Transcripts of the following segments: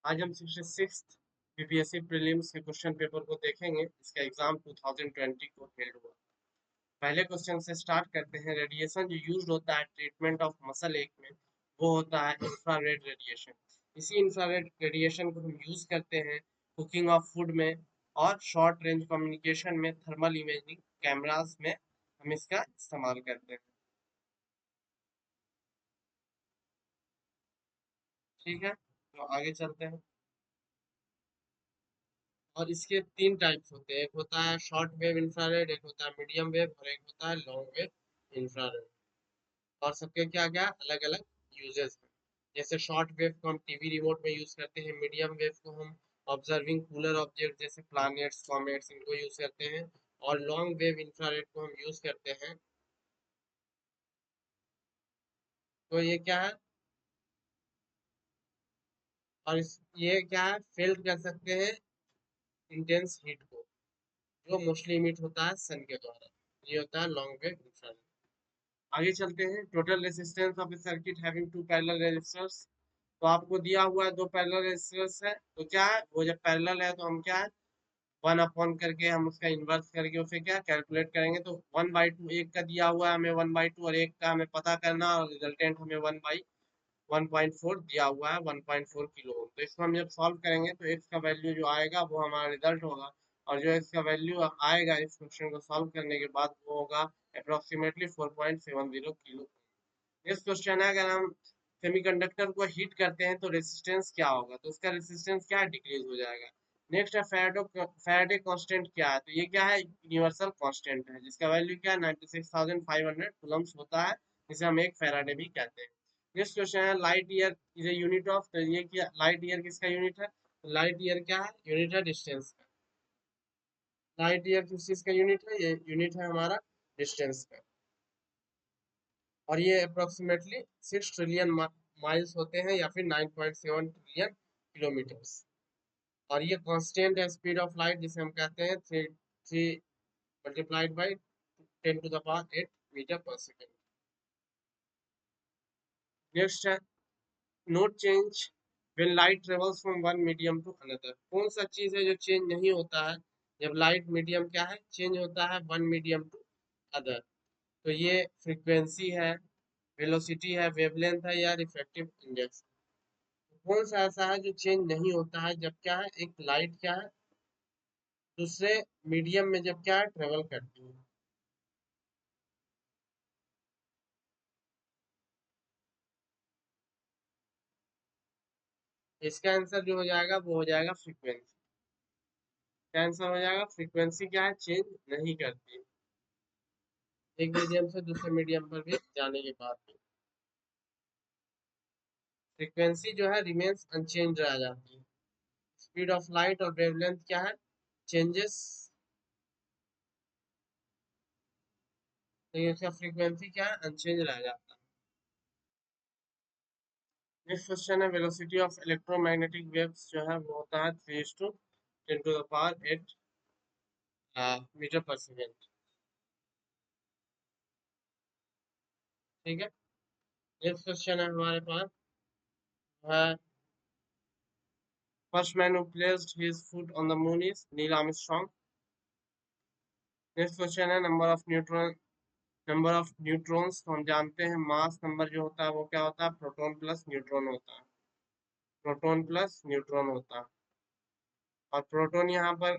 आज हम 66th BPSC prelims के क्वेश्चन पेपर को देखेंगे। इसका एग्जाम 2020 को हेल्ड हुआ। पहले क्वेश्चन से स्टार्ट करते हैं। रेडिएशन जो यूज होता है ट्रीटमेंट ऑफ मसल एक में, वो होता है इंफ्रारेड रेडिएशन। इसी इंफ्रारेड रेडिएशन को हम यूज करते हैं कुकिंग ऑफ फूड में और शॉर्ट रेंज कम्युनिकेशन में, थर्मल इमेजिंग कैमरास में हम इसका इस्तेमाल करते हैं। ठीक है, तो आगे चलते हैं। और इसके तीन टाइप्स होते हैं, एक होता है शॉर्ट वेव इंफ्रारेड, एक होता है मीडियम वेव और एक होता है लॉन्ग वेव इंफ्रारेड। और सबके क्या क्या अलग अलग यूजेस हैं। जैसे शॉर्ट वेव को हम टीवी रिमोट में यूज करते हैं, मीडियम वेव को हम ऑब्जर्विंग कूलर ऑब्जेक्ट जैसे प्लैनेट्स कॉमेट्स इनको यूज करते हैं, और लॉन्ग वेव इंफ्रारेड को हम यूज करते हैं। तो ये क्या है, और ये क्या है, फील्ड कर सकते हैं इंटेंस हीट को, जो मोस्टली इमिट होता है सन के द्वारा। ये होता है लॉन्ग वेव इंफ्रारेड। आगे चलते हैं। Total resistance of a circuit having two parallel resistors. तो आपको दिया हुआ है दो पैरेलल रेजिस्टर्स है, तो क्या है वो जब पैरेलल है तो हम क्या है वन अपॉन करके हम उसका इन्वर्स करके उसे क्या कैलकुलेट करेंगे। तो 1/2 एक का दिया हुआ है हमें 1/2, और एक का हमें पता करना, और रिजल्टेंट हमें 1/1.4 दिया हुआ है 1.4 किलो ओम। तो इसको हम जब सॉल्व करेंगे तो x का वैल्यू जो आएगा वो हमारा रिजल्ट होगा, और जो x का वैल्यू आएगा इस क्वेश्चन को सॉल्व करने के बाद वो होगा अप्रोक्सीमेटली 4.70 किलो। नेक्स्ट क्वेश्चन है, अगर हम सेमीकंडक्टर को हीट करते हैं तो रेसिस्टेंस क्या होगा, तो उसका रेसिस्टेंस क्या डिक्रीज हो जाएगा। नेक्स्ट है फैराडे कांस्टेंट क्या है, तो ये क्या है यूनिवर्सल कांस्टेंट है जिसका वैल्यू क्या है 96,500 कूलम्स होता है, जिसे हम एक फैराडे भी कहते हैं। नेक्स्ट क्वेश्चन है light year is a unit of, तो ये क्या लाइट ईयर किसका यूनिट है, लाइट ईयर क्या है यूनिट है डिस्टेंस का। लाइट ईयर किस चीज का यूनिट है, ये यूनिट है हमारा डिस्टेंस का। और ये अप्रोक्सीमेटली 6 ट्रिलियन माइल्स होते हैं या फिर 9.7 ट्रिलियन किलोमीटर्स। और ये कांस्टेंट है स्पीड ऑफ लाइट, जिसे हम कहते हैं three three multiplied by 10⁸ next है note change when light travels from one medium to another. कौन सा चीज है जो चेंज नहीं होता है जब लाइट मीडियम क्या है चेंज होता है वन मीडियम टू अदर। तो ये फ्रीक्वेंसी है, वेलोसिटी है, वेवलेंथ है, या रिफ्रैक्टिव इंडेक्स। कौन सा ऐसा है जो चेंज नहीं होता है जब क्या है एक लाइट क्या है दूसरे मीडियम में जब क्या है ट्रेवल करती है। इसका आंसर जो हो जाएगा वो हो जाएगा फ्रीक्वेंसी। क्या आंसर हो जाएगा, फ्रीक्वेंसी क्या है चेंज नहीं करती एक मीडियम से दूसरे मीडियम पर भी जाने के बाद भी। फ्रीक्वेंसी जो है रिमेन्स अनचेंज रह जाती है। स्पीड ऑफ लाइट और वेवलेंथ क्या है चेंजेस, तो इसका फ्रीक्वेंसी क्या है अनचेंज रह जाता है। नेक्स्ट क्वेश्चन है वेलोसिटी ऑफ इलेक्ट्रोमैग्नेटिक वेव्स जो है वो होता है 3 × 10⁸ मीटर पर सेकेंड। ठीक है, नेक्स्ट क्वेश्चन है हमारे पास है first man who placed his foot on the moon is Neil Armstrong. Next question है नंबर ऑफ न्यूट्रॉन्स। तो हम जानते हैं मास नंबर जो होता है वो क्या होता है प्रोटॉन प्लस न्यूट्रॉन होता है, प्रोटॉन प्लस न्यूट्रॉन होता है। और प्रोटॉन यहाँ पर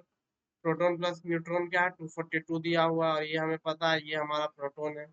प्रोटॉन प्लस न्यूट्रॉन क्या है 242 दिया हुआ है, और ये हमें पता है ये हमारा प्रोटॉन है।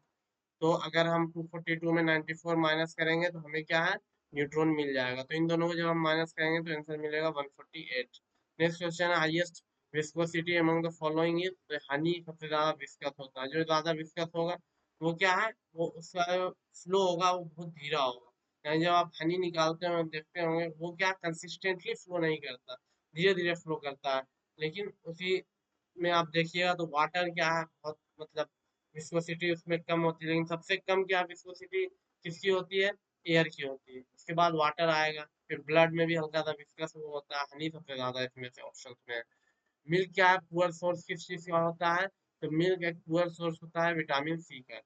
तो अगर हम 242 में 94 माइनस करेंगे तो हमें क्या है न्यूट्रॉन मिल जाएगा। तो इन दोनों को जब हम माइनस करेंगे तो आंसर मिलेगा 148। नेक्स्ट क्वेश्चन है highest viscosity among the following is, तो हनी सबसे ज्यादा विस्कस होता है। जो ज्यादा विस्कस होगा वो क्या है वो उसका फ्लो होगा वो बहुत धीरा होगा। यानी जब आप हनी निकालते हो देखते होंगे वो क्या कंसिस्टेंटली फ्लो नहीं करता, धीरे धीरे फ्लो करता है। लेकिन उसी में आप देखिएगा तो वाटर क्या है बहुत मतलब विस्कोसिटी उसमें कम होती है, लेकिन सबसे कम क्या विस्कोसिटी किसकी होती है एयर की होती है। उसके बाद वाटर आएगा, फिर ब्लड में भी हल्का सा विस्कस वो होता है, हनी सबसे ज्यादा इसमें से ऑप्शन में है। मिल्क क्या है पुअर सोर्स किस चीज का होता है, तो मिल्क एक पुअर सोर्स होता है विटामिन सी का।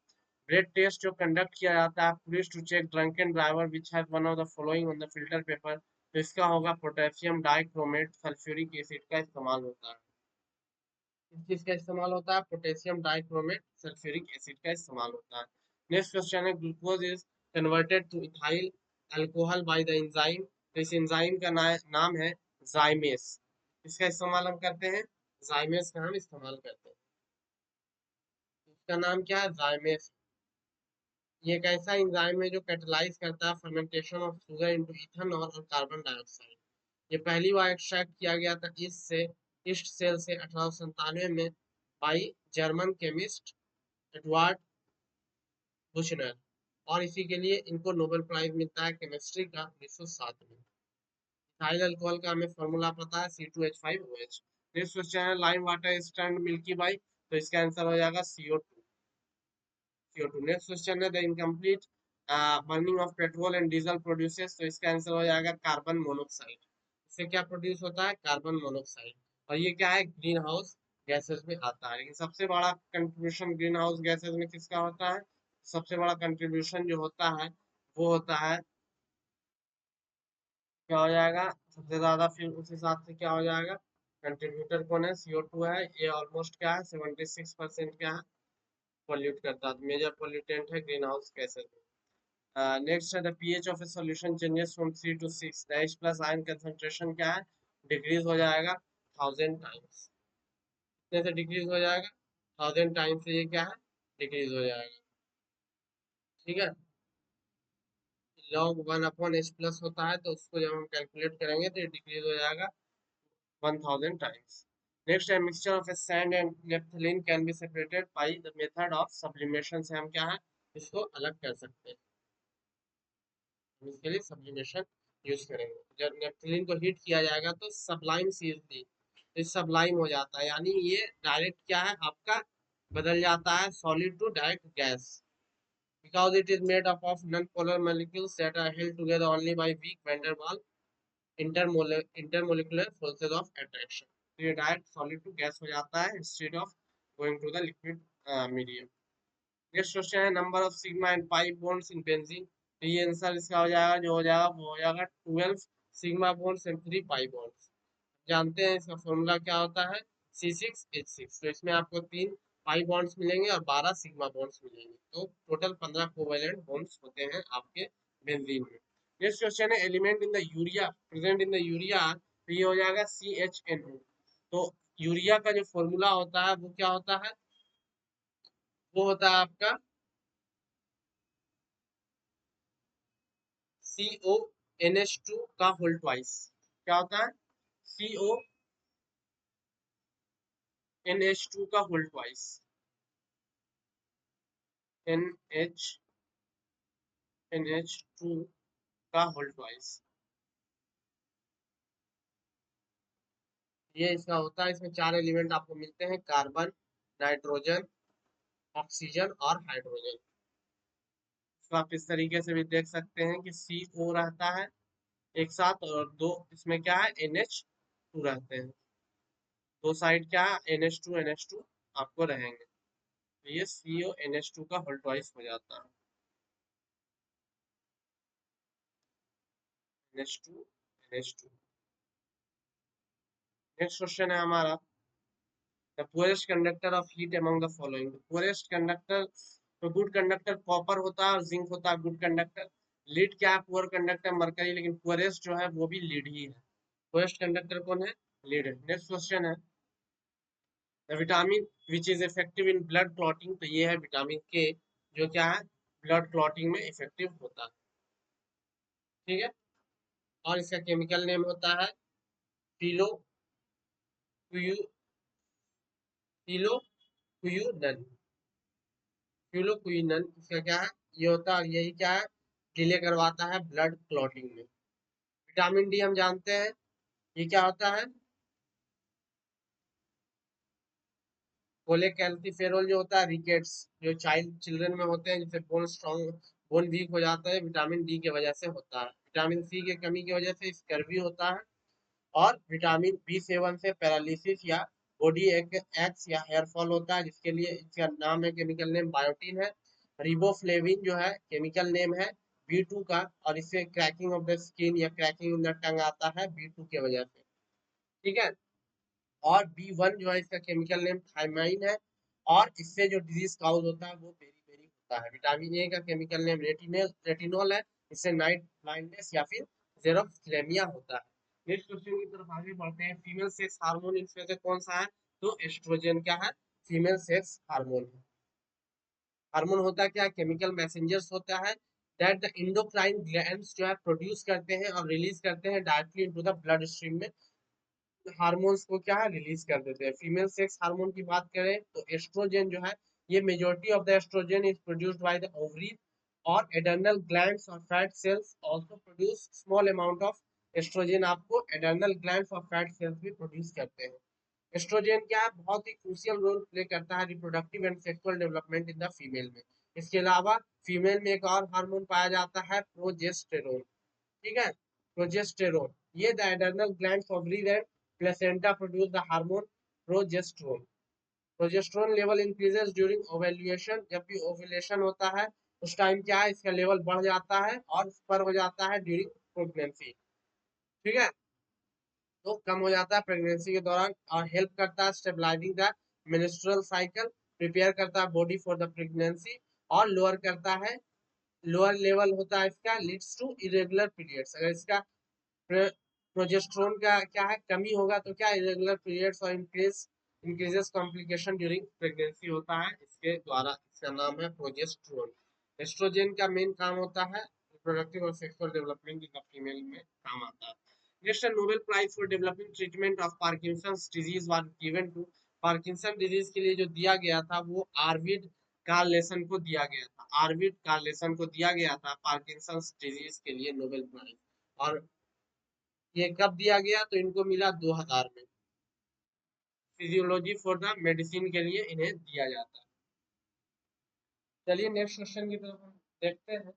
ब्रेथ टेस्ट जो कंडक्ट किया जाता है police to check drunken driver which has one of the following on the filter paper, तो इसका होगा पोटेशियम डाइक्रोमेट सल्फ्यूरिक एसिड का इस्तेमाल होता है। किस चीज का इस्तेमाल होता है? पोटेशियम डाइक्रोमेट सल्फ्यूरिक एसिड का इस्तेमाल होता है। नेक्स्ट क्वेश्चन है, glucose is converted two ethyl alcohol by the enzyme. तो इस एंजाइम का नाम है जाइमेस। इसका इस्तेमाल हम करते हैं, जाइमेस का हम इस्तेमाल करते हैं। इसका नाम क्या है? जाइमेस। ये एक ऐसा एंजाइम है जो कैटलाइज करता है fermentation of sugar into ethanol और कार्बन डाइऑक्साइड। ये पहली बार एक्सट्रैक्ट किया गया था ईस्ट सेल से 1897 में बाई जर्मन केमिस्ट एडवर्ड बुशनर, और इसी के लिए इनको नोबेल प्राइज मिलता है केमिस्ट्री का 1907 में। इथाइल अल्कोहल का हमें फॉर्मूला पता है C2H5OH। नेक्स्ट क्वेश्चन है, lime water is turned milky by. तो इसका आंसर हो जाएगा CO2। नेक्स्ट क्वेश्चन है, the incomplete burning of petrol and diesel produces. तो इसका आंसर हो जाएगा कार्बन मोनोऑक्साइड। इससे क्या प्रोड्यूस होता है? Carbon monoxide. और ये क्या है? ग्रीन हाउस गैसेस में आता है। लेकिन सबसे बड़ा कंट्रीब्यूशन ग्रीन हाउस गैसेस में किसका होता है? सबसे बड़ा कंट्रीब्यूशन जो होता है वो होता है, क्या हो जाएगा सबसे ज्यादा? फिर उस हिसाब से क्या हो जाएगा? कंट्रीब्यूटर कौन है? CO2 है। ये ऑलमोस्ट क्या है? 76% क्या है? पोल्यूट करता है। मेजर पोल्यूटेंट है ग्रीन हाउस गैसेस। नेक्स्ट है, the pH of A solution changes from 3 to 6। The H plus ion concentration क्या है? डिक्रीज हो जाएगा 1000 टाइम्स। कितने से डिक्रीज हो जाएगा? 1000 टाइम्स से ये क्या है? डिक्रीज हो जाएगा। ठीक है। लॉग 1/H प्लस होता है, तो उसको जब हम कैलकुलेट करेंगे तो ये डिक्रीज हो जाएगा 1000 टाइम्स। नेक्स्ट है, mixture of a sand and naphthalene can be separated by the method of sublimation. से हम क्या है? इसको अलग कर सकते हैं। हम इसके लिए सब्लिमेशन यूज करेंगे। जब नेपथलीन को हीट किया जाएगा तो सब्लाइम CH3 सब्लाइम हो जाता है, यानी ये डायरेक्ट क्या है आपका? बदल जाता है solid to direct gas, because it is made up of non-polar molecules that are held together only by weak van der Waals intermolecular forces of attraction। तो ये डायरेक्ट सॉलिड टू गैस हो जाता है instead of going to the liquid medium. Next question है, number of sigma and pi bonds in benzene. तो ये answer इसका हो जाएगा, जो हो जाएगा वो हो जाएगा 12 sigma bonds and 3 pi bonds. जानते हैं इसका फॉर्मूला क्या होता है? C6H6। तो इसमें आपको 3 पाई बॉन्ड्स मिलेंगे और 12 सिग्मा बॉन्ड्स मिलेंगे, तो टोटल 15 कोवेलेंट बॉन्ड्स होते हैं आपके बेंजीन में। नेक्स्ट क्वेश्चन है, element in the urea present in the urea. तो ये हो जाएगा CHNO। तो यूरिया का जो फॉर्मूला होता है वो क्या होता है? वो होता है आपका CONH2 का होल ट्वाइस। क्या होता है? CONH2 का होल ट्वाइस। NH2 का होल ट्वाइस, ये इसका होता है। इसमें 4 एलिमेंट आपको मिलते हैं, कार्बन, नाइट्रोजन, ऑक्सीजन और हाइड्रोजन। तो आप इस तरीके से भी देख सकते हैं कि CO रहता है एक साथ, और दो इसमें क्या है? NH2 रहते हैं। दो साइड क्या है? NH2 आपको रहेंगे। तो ये CONH2 का होल ट्वाइस हो जाता है। NH2 NH2। नेक्स्ट क्वेश्चन है हमारा, the poorest conductor of heat among the following. Poorest conductor, तो गुड कंडक्टर कॉपर होता है और जिंक होता है गुड कंडक्टर। लीड क्या है? पुअर कंडक्टर मरकरी, लेकिन पुअरेस्ट जो है वो भी लीड ही है। पुअरेस्ट कंडक्टर कौन है? लीड है। नेक्स्ट क्वेश्चन है, the vitamin which is effective in blood clotting. तो ये है विटामिन के, जो क्या है? ब्लड क्लॉटिंग में इफेक्टिव होता है। ठीक है। और इसका केमिकल नेम होता है फिलो फिलोक्विनोन। फ्यूलोक्विनन इसका क्या है? ये होता है, यही क्या है? डिले करवाता है ब्लड क्लॉटिंग में। विटामिन डी हम जानते हैं, ये क्या होता है? कोलेकैल्सिफेरॉल जो होता है, रिकेट्स जो चाइल्ड चिल्ड्रन में होते हैं, जिससे बोन स्ट्रॉन्ग, बोन वीक हो जाता है, विटामिन डी की वजह से होता है। विटामिन सी की कमी की वजह से स्कर्वी होता है। और विटामिन B7 से पैरालिसिस या बॉडी एक्स या हेयर फॉल होता है, जिसके लिए इसका नाम है, केमिकल नेम बायोटीन है। रिबोफ्लेविन जो है केमिकल नेम है B2 का, और इससे क्रैकिंग ऑफ द स्किन या क्रैकिंग इन द टंग आता है B2 की वजह से। ठीक है। और B1 जो है इसका केमिकल नेम थायमाइन है, और इससे जो डिजीज काउज होता है वो बेरी होता है। विटामिन ए का केमिकल नेम रेटिनोल है, इससे नाइट ब्लाइंडनेस या फिर जेरोफ्लेमिया होता है। नेक्स्ट क्वेश्चन की तरफ आगे बढ़ते हैं। फीमेल सेक्स हार्मोन इसमें से कौन सा है? तो एस्ट्रोजन क्या है? फीमेल सेक्स हार्मोन है। हार्मोन होता क्या है? केमिकल मैसेंजर्स होता है दैट द इंडोक्राइन ग्लैंड्स जो है प्रोड्यूस करते हैं और रिलीज करते हैं directly into the blood stream में। हार्मोन्स को क्या है? रिलीज कर देते हैं। फीमेल सेक्स हार्मोन की बात करें तो एस्ट्रोजन जो है, ये majority of the estrogen is produced by the ovaries, और एडर्नल ग्लैंड्स और fat cells also produce small amount of estrogen. आपको एडर्नल ग्लैंड्स और फैट सेल्स भी प्रोड्यूस करते हैं। एस्ट्रोजन क्या है? बहुत ही क्रूशियल रोल प्ले करता है reproductive and sexual development in the female में। इसके अलावा फीमेल में एक और हार्मोन पाया जाता है, प्रोजेस्टेरोन। ठीक है, प्रोजेस्टेरोन। ये the adrenal glands ovaries and placenta produce the hormone progesterone. Progesterone level increases during ovulation. जब भी ओव्यूलेशन होता है उस टाइम क्या है? इसका लेवल बढ़ जाता है और ऊपर हो जाता है ड्यूरिंग प्रेगनेंसी। ठीक है, तो कम हो जाता है प्रेगनेंसी के दौरान, और हेल्प करता है stabilising the menstrual cycle, prepare करता है बॉडी फॉर द प्रेगनेंसी, और लोअर करता है, लोअर लेवल होता है इसका, लीड्स टू इरेगुलर पीरियड्स। अगर इसका प्रोजेस्टेरोन का क्या है? कमी होगा तो क्या? इरेगुलर पीरियड्स और इंक्रीजेस कॉम्प्लिकेशन ड्यूरिंग प्रेगनेंसी होता है इसके द्वारा। इसका नाम है प्रोजेस्टेरोन। एस्ट्रोजन का मेन काम होता है रिप्रोडक्टिव और सेक्सुअल डेवलपमेंट इन फीमेल में काम आता है। Next, Nobel prize for developing treatment of Parkinson's disease was given to. Parkinson disease के लिए जो दिया गया था वो आर्विड कार्लेसन को दिया गया था। आर्विड कार्लेसन को दिया गया था पार्किंसंस डिजीज के लिए नोबेल प्राइज। और ये कब दिया गया? तो इनको मिला 2000 में। फिजियोलॉजी फॉर द मेडिसिन के लिए इन्हें दिया जाता है। चलिए नेक्स्ट क्वेश्चन की तरफ हम देखते हैं।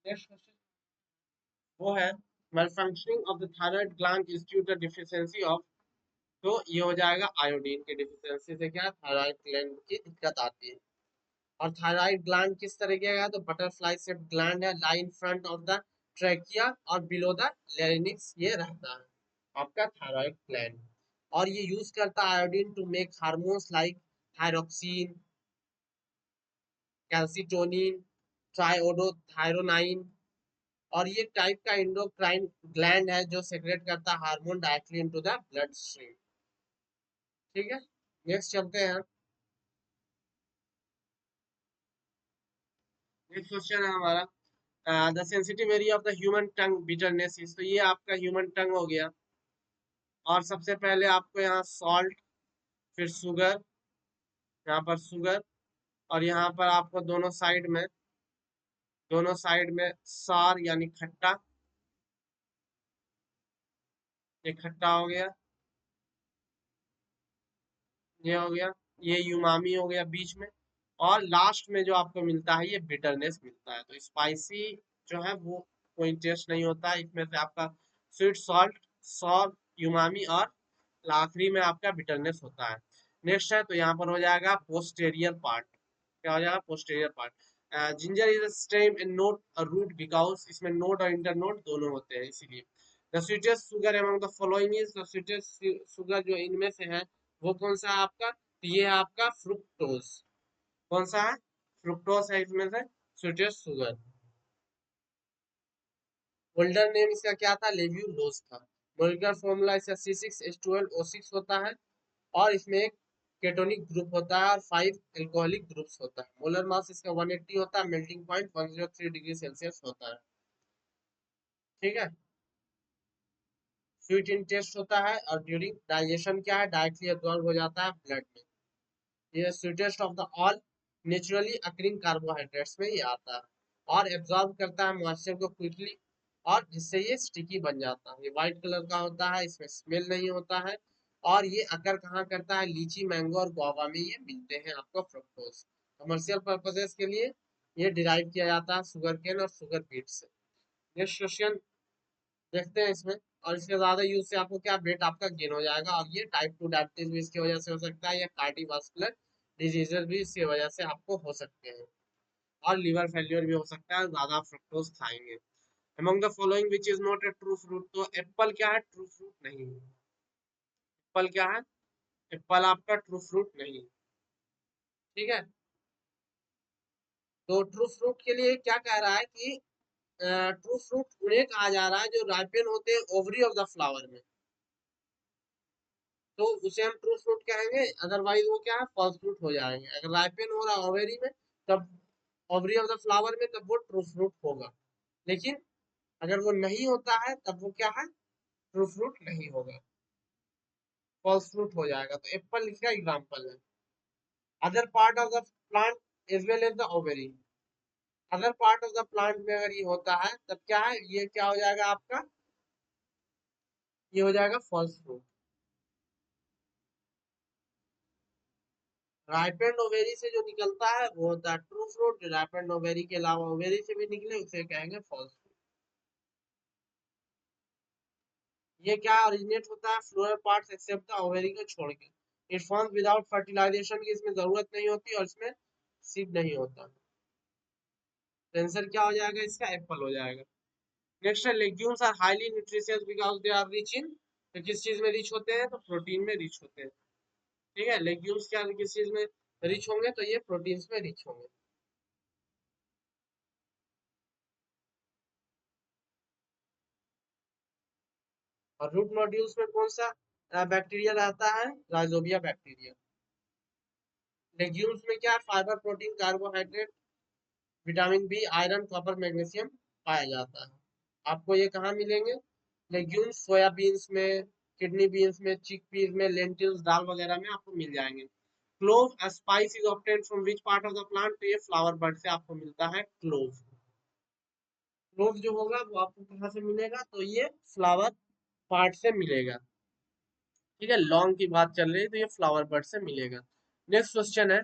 नेक्स्ट क्वेश्चन वो है, malfunctioning of the thyroid gland is due to deficiency of। तो ये हो जाएगा आयोडीन की डिफिशियंसी से क्या थायराइड ग्लैंड की दिक्कत आती है। और थायराइड ग्लैंड किस तरीके का है? तो बटरफ्लाई शेप्ड ग्लैंड है, lie in front of the trachea और बिलो द लैरिंक्स ये रहता है आपका थायराइड ग्लैंड। और ये यूज करता है iodine to make hormones like thyroxine, calcitonin, triiodothyronine. और ये टाइप का इंडोक्राइन ग्लैंड है जो सेक्रेट करता है hormone directly into the blood stream. ठीक है, नेक्स्ट चलते हैं। नेक्स्ट क्वेश्चन है हमारा, the sensitive area of the human tongue bitterness is. तो ये आपका ह्यूमन टंग हो गया। और सबसे पहले आपको यहाँ सॉल्ट, फिर शुगर, यहाँ पर शुगर, और यहाँ पर आपको दोनों साइड में सार यानी खट्टा, ये खट्टा हो गया, ये हो गया, ये यूमामी हो गया बीच में। और लास्ट में जो आपको मिलता है ये बिटरनेस मिलता है। तो स्पाइसी जो है वो कोई टेस्ट नहीं होता है इसमें से। आपका स्वीट, सॉल्ट, सॉर, यूमामी, और आखिरी में आपका बिटरनेस होता है। नेक्स्ट है तो यहाँ पर हो जाएगा पोस्टेरियर पार्ट। क्या हो जाएगा? Posterior part. Ginger is stem and not root, because इसमें नोट और इंटर नोट दोनों होते हैं इसीलिए। The sweetest sugar among the following is. The sweetest sugar जो इनमें से है वो कौन सा है आपका? तो ये है आपका फ्रुक्टोज। कौन सा है? फ्रुक्टोज है इसमें से स्वीटेस्ट शुगर। ओल्डर नेम इसका क्या था? लेब्यूलोज था। मोलिकुलर फॉर्मूला इसका C6H12O6 होता है। और इसमें एक केटोनिक ग्रुप होता है और 5 एल्कोहलिक ग्रुप्स होता है। मोलर मास इसका 180 होता है, मेल्टिंग पॉइंट 103 डिग्री सेल्सियस होता है। ठीक है, स्वीट इन टेस्ट होता है, और ड्यूरिंग डाइजेशन क्या है? डायरेक्टली एब्जॉर्ब हो जाता है ब्लड में। ये sweetest of the all naturally occurring carbohydrates में ही आता है, और एब्जॉर्ब करता है मॉइस्चर को क्विकली, और जिससे ये स्टिकी बन जाता है। ये व्हाइट कलर का होता है, इसमें स्मेल नहीं होता है। और ये अकर कहाँ करता है? लीची, मैंगो और गुआवा में ये मिलते हैं आपको फ्रुक्टोज। कमर्शियल पर्पसेस के लिए ये डिराइव किया जाता है शुगर केन और शुगर बीट से। नेक्स्ट क्वेश्चन देखते हैं इसमें। और इसके ज्यादा यूज से आपको क्या? वेट आपका गेन हो जाएगा, और ये टाइप 2 डायबिटीज भी इसकी वजह से हो सकता है, या कार्डियोवास्कुलर डिजीजेस भी इसकी वजह से आपको हो सकते हैं। और लिवर फेल्योर भी हो सकता है, ज्यादा फ्रुक्टोज खाएंगे। Among the following which is not A true fruit, तो एप्पल क्या है, ट्रू फ्रूट नहीं है। एप्पल क्या है, एप्पल आपका ट्रू फ्रूट नहीं है। ठीक है, तो ट्रू फ्रूट के लिए क्या कह रहा है कि ट्रू फ्रूट उन्हें कहा जा रहा है जो राइपेन होते हैं ओवरी ऑफ द फ्लावर में, तो उसे हम ट्रू फ्रूट कहेंगे, अदरवाइज वो क्या है, फॉल्स फ्रूट हो जाएंगे। अगर राइपेन हो रहा है ओवरी में, तब ओवरी ऑफ द फ्लावर में, तब वो ट्रू फ्रूट होगा। लेकिन अगर वो नहीं होता है तब वो क्या है, ट्रू फ्रूट नहीं होगा, फॉल्स फ्रूट हो जाएगा। तो एप्पल इसका एग्जाम्पल है। Other part of the plant as well as the ovary, other part of the plant में अगर ये होता है तब क्या है, ये क्या हो जाएगा आपका, ये हो जाएगा फॉल्स फ्रूट। राइपेंड ओवेरी से जो निकलता है वो होता है ट्रू फ्रूट, जो राइपेंड ओवेरी के अलावा ओवेरी से भी निकले उसे कहेंगे फॉल्स फ्रूट। ये क्या ओरिजिनेट होता है, floral parts except the ovary को छोड़ के। इट फॉर्म्स विदाउट फर्टिलाइजेशन की इसमें जरूरत नहीं होती और इसमें सीड नहीं होता। तो आंसर क्या हो जाएगा इसका, एप्पल हो जाएगा। नेक्स्ट है legumes are highly nutritious because they are rich in, तो किस चीज में रिच होते हैं, तो प्रोटीन में रिच होते हैं। ठीक है, लेग्यूम्स क्या किस चीज में रिच होंगे, तो ये प्रोटीन्स में रिच होंगे। और रूट नोड्यूल्स में कौन सा बैक्टीरिया रहता है, राइजोबिया बैक्टीरिया। लेग्यूम्स में क्या, fibre protein carbohydrate vitamin B iron copper magnesium पाया जाता है। आपको ये कहाँ मिलेंगे, लेग्यूम्स सोयाबीन्स में, किडनी बीन्स में, चिक पीस में, लेंटिल्स दाल वगैरह में आपको मिल जाएंगे। Clove spice is obtained from which part of the plant, तो ये फ्लावर बर्ड से आपको मिलता है क्लोव। क्लोव जो होगा वो आपको कहाँ से मिलेगा, तो ये फ्लावर पार्ट से मिलेगा। ठीक है, लॉन्ग की बात चल रही है तो ये फ्लावर बर्ड से मिलेगा। नेक्स्ट क्वेश्चन है,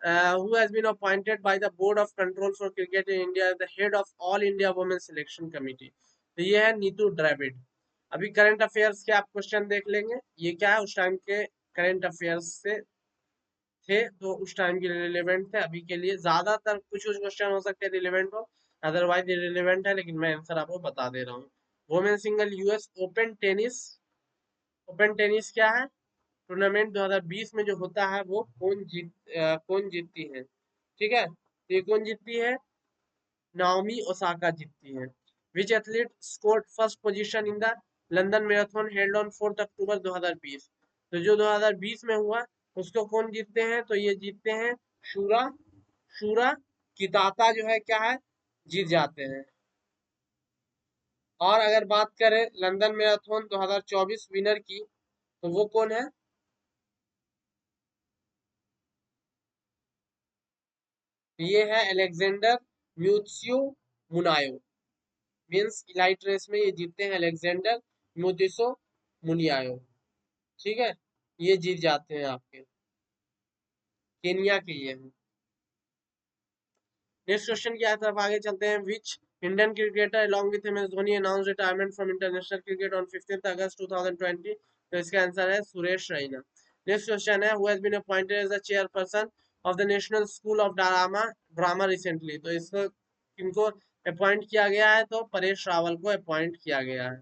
who has been appointed by the board of control for cricket in India the head of all India women selection committee, तो ये है नीतू द्रविड़। अभी करंट अफेयर्स के आप क्वेश्चन देख लेंगे, ये क्या है उस टाइम के करंट अफेयर्स से थे, तो उस टाइम के रिलेवेंट थे। अभी के लिए ज्यादातर कुछ कुछ क्वेश्चन हो सकते हैं रिलेवेंट हो, अदरवाइज इरेलीवेंट है, लेकिन मैं आंसर आपको बता दे रहा हूँ। Women single US open tennis, open tennis क्या है, टूर्नामेंट 2020 में जो होता है वो कौन जीतती है। ठीक है, तो ये कौन जीतती है, नाओमी ओसाका जीतती है। Which athlete scored first position in the London marathon held on 4 October 2020, तो जो 2020 में हुआ उसको कौन जीतते हैं, तो ये जीतते हैं शूरा, शूरा किताता जो है क्या है, जीत जाते हैं। और अगर बात करें लंदन मैराथन 2024 विनर की, तो वो कौन है, ये है अलेक्जेंडर म्यूत्सियो मुनायो। मीन्स इलाइट रेस में ये जीतते हैं अलेक्जेंडर म्यूतिसो मुनियायो। ठीक है, ये जीत जाते हैं आपके, केनिया के ये हैं। नेक्स्ट क्वेश्चन की तरफ आगे चलते हैं, which Indian cricketer along with MS Dhoni announced retirement from international cricket on 15th August 2020, तो इसका आंसर है सुरेश रैना। नेक्स्ट क्वेश्चन है, who has been appointed as the chairperson of the National School of drama recently, तो इसको किनको appoint किया गया है, तो परेश रावल को अपॉइंट किया गया है।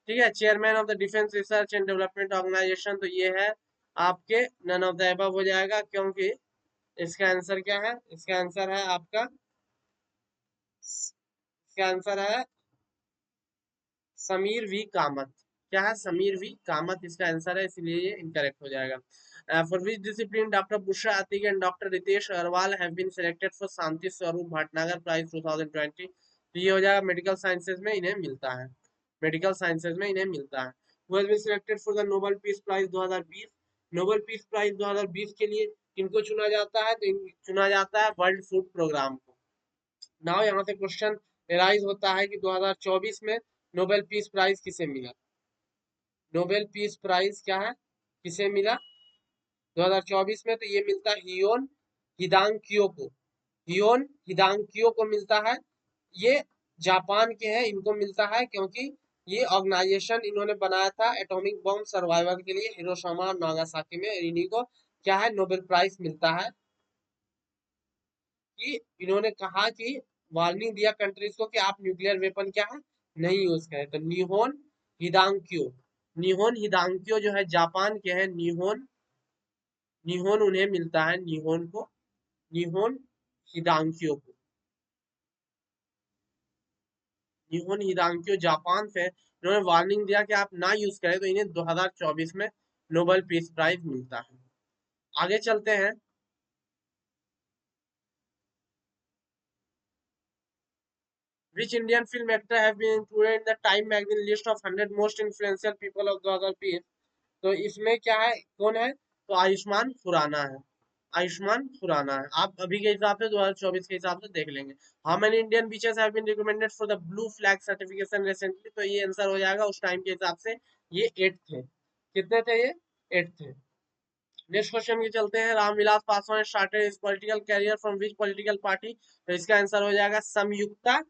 ठीक है, chairman of the defence research and development organisation, तो ये है आपके नन ऑफ द अबव हो जाएगा, क्योंकि इसका आंसर क्या है, इसका आंसर है आपका, इसका आंसर है समीर वी कामत। क्या है, समीर वी कामत इसका आंसर है, इसलिए ये इनकरेक्ट हो जाएगा। For which discipline doctor Bushra Atiq and doctor Ritesh Agrawal have been selected for Shanti Swarup Bhatnagar prize 2020, तो ये हो जाएगा मेडिकल साइंसेज में इन्हें मिलता है, मेडिकल साइंसेज में इन्हें मिलता है। Who has been selected for the Nobel peace prize 2020, Nobel peace prize 2020 के लिए किनको चुना जाता है, तो चुना जाता है वर्ल्ड फूड प्रोग्राम को। नाउ यहाँ से क्वेश्चन एराइज होता है कि 2024 में नोबेल पीस प्राइज किसे मिला, नोबेल पीस प्राइज क्या है, किसे मिला 2024 में, तो ये मिलता है हियोन हिदांकियो को, हियोन हिदांकियो को मिलता है। ये जापान के हैं, इनको मिलता है क्योंकि ये ऑर्गेनाइजेशन इन्होंने बनाया था एटॉमिक बॉम्ब सर्वाइवल के लिए हिरोशिमा और नागासाकी में, इन्हीं को क्या है नोबेल प्राइज मिलता है। कि इन्होंने कहा कि वार्निंग दिया कंट्रीज को कि आप न्यूक्लियर वेपन क्या है नहीं यूज करें। तो निहोन हिदांक्यो जो है जापान के हैं, निहोन निहोन उन्हें मिलता है, निहोन हिदांक्यो को, निहोन हिदांक्यो जापान से इन्होंने वार्निंग दिया कि आप ना यूज करें, तो इन्हें 2024 में नोबेल पीस प्राइज मिलता है। आगे चलते हैं। Which Indian film actor have been included in the Time magazine list of 100 most influential people of 2020? तो इसमें क्या है, कौन है, तो आयुष्मान खुराना है, आयुष्मान खुराना है। आप अभी के हिसाब से 2024 के हिसाब से देख लेंगे। How many Indian beaches have been recommended for the blue flag certification recently? तो ये आंसर हो जाएगा उस टाइम के हिसाब से, ये 8 थे। कितने थे ये? 8 थे। नेक्स्ट क्वेश्चन की चलते हैं। Ramvilas Paswan started his political career from which political party? तो इसका आंसर हो जाएगा संयुक्ता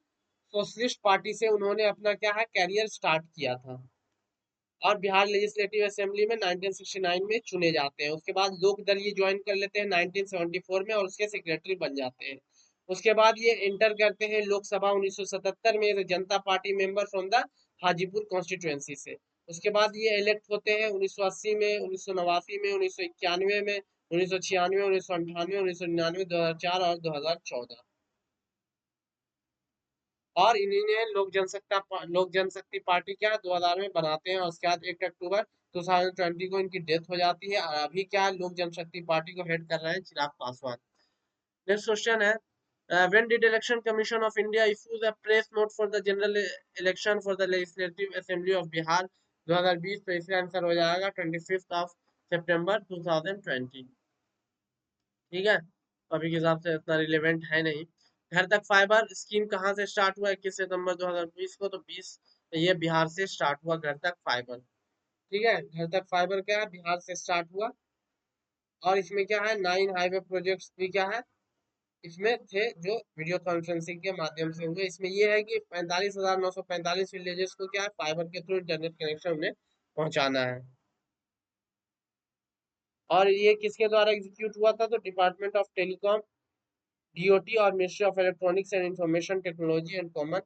सोशलिस्ट पार्टी से उन्होंने अपना क्या है कैरियर स्टार्ट किया था। और बिहार लेजिस्लेटिव असेंबली में 1969 में चुने जाते हैं। उसके बाद लोक दल ये ज्वाइन कर लेते हैं 1974 में और उसके सेक्रेटरी बन जाते हैं। उसके बाद ये एंटर करते हैं लोकसभा 1977 में as Janata party member from the Hajipur constituency से। उसके बाद ये इलेक्ट होते हैं 1980 में, 1989 में, 1991 में, 1996, 1998, 1999, 2004 और 2014। और इन्हीं लोक जनशक्ति पार्टी क्या 2000 में बनाते हैं और उसके बाद 1 अक्टूबर 2020 को इनकी डेथ हो जाती है। और अभी क्या लोक जनशक्ति पार्टी को हेड कर रहे हैं चिराग पासवान। नेक्स्ट क्वेश्चन है, when did election commission of India issue the press note for the general election for the legislative assembly of Bihar 2020? तो इसका आंसर हो जाएगा 25 सितंबर 2020। ठीक है, तो अभी के हिसाब से इतना रिलेवेंट है नहीं। घर तक फाइबर स्कीम कहाँ से स्टार्ट हुआ 21 सितंबर 2020 को? तो 20 ये बिहार से स्टार्ट हुआ घर तक फाइबर। ठीक है, घर तक फाइबर क्या है बिहार से स्टार्ट हुआ। और इसमें क्या है 9 हाईवे प्रोजेक्ट्स भी क्या है इसमें थे जो वीडियो कॉन्फ्रेंसिंग के माध्यम से हुए। इसमें ये है कि 45,945 विलेजेस को क्या है फाइबर के थ्रू इंटरनेट कनेक्शन उन्हें पहुंचाना है। और ये किसके द्वारा एग्जीक्यूट हुआ था? तो डिपार्टमेंट ऑफ टेलीकॉम, डीओटी और ministry of electronics and information technology and common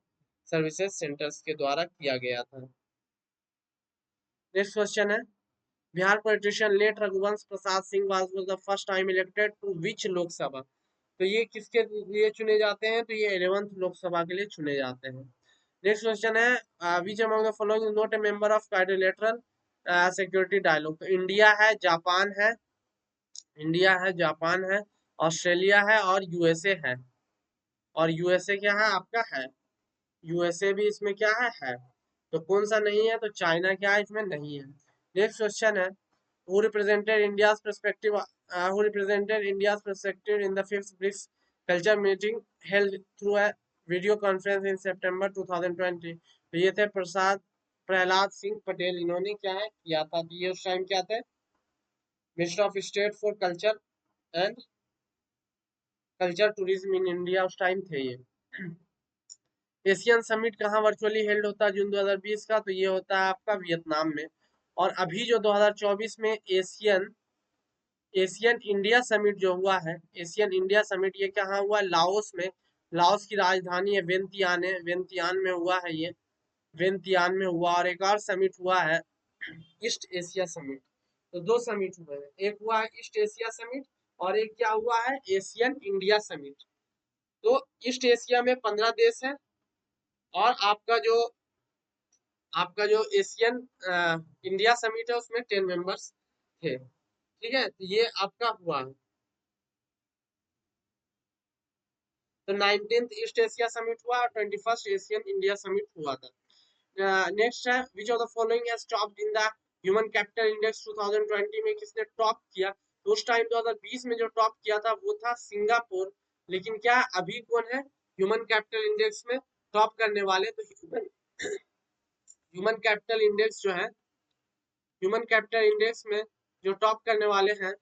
services centres के द्वारा किया गया था। नेक्स्ट क्वेश्चन है, Bihar politician late Raghuvansh Prasad Singh was the first time elected to which Lok Sabha? तो ये किसके लिए चुने जाते हैं? तो ये 11th लोकसभा के लिए चुने जाते हैं। नेक्स्ट क्वेश्चन है, which among the following is not a member of quadrilateral security dialogue? तो इंडिया है, जापान है, ऑस्ट्रेलिया है और यूएसए है। और यूएसए क्या है आपका है, यूएसए भी इसमें क्या है। तो कौन सा नहीं है? तो चाइना क्या है इसमें नहीं है। नेक्स्ट क्वेश्चन है, who represented India's perspective who represented India's perspective in the fifth BRICS culture meeting held through a video conference in September 2020? तो ये थे प्रहलाद सिंह पटेल, इन्होंने क्या है किया था। तो ये उस टाइम क्या थे minister of state for culture tourism in India उस टाइम थे ये। एशियन समिट कहाँ वर्चुअली हेल्ड होता है जून 2020 का? तो ये होता है आपका वियतनाम में। और अभी जो 2024 में एशियन इंडिया समिट जो हुआ है, एशियन इंडिया समिट ये कहाँ हुआ? लाओस में। लाओस की राजधानी है वेंतियान है, वेंतियान में हुआ है ये, वेंतियान में हुआ। और एक और समिट हुआ है ईस्ट एशिया समिट। तो दो समिट हुए हैं, एक हुआ है ईस्ट एशिया समिट और एक क्या हुआ है एशियन इंडिया समिट। तो ईस्ट एशिया में 15 देश है और आपका जो एशियन इंडिया समिट है उसमें 10 मेंबर्स थे। ठीक है, तो ये आपका हुआ है। तो 19th ईस्ट एशिया समिट हुआ और 21st एशियन इंडिया समिट हुआ था। नेक्स्ट है, which of the following has topped in the human capital index 2020 में? किसने टॉप किया? तो उस टाइम 2020 में जो टॉप किया था वो था सिंगापुर। लेकिन क्या अभी कौन है ह्यूमन कैपिटल इंडेक्स में टॉप करने वाले? तो ह्यूमन कैपिटल इंडेक्स जो है, ह्यूमन कैपिटल इंडेक्स में जो टॉप करने वाले हैं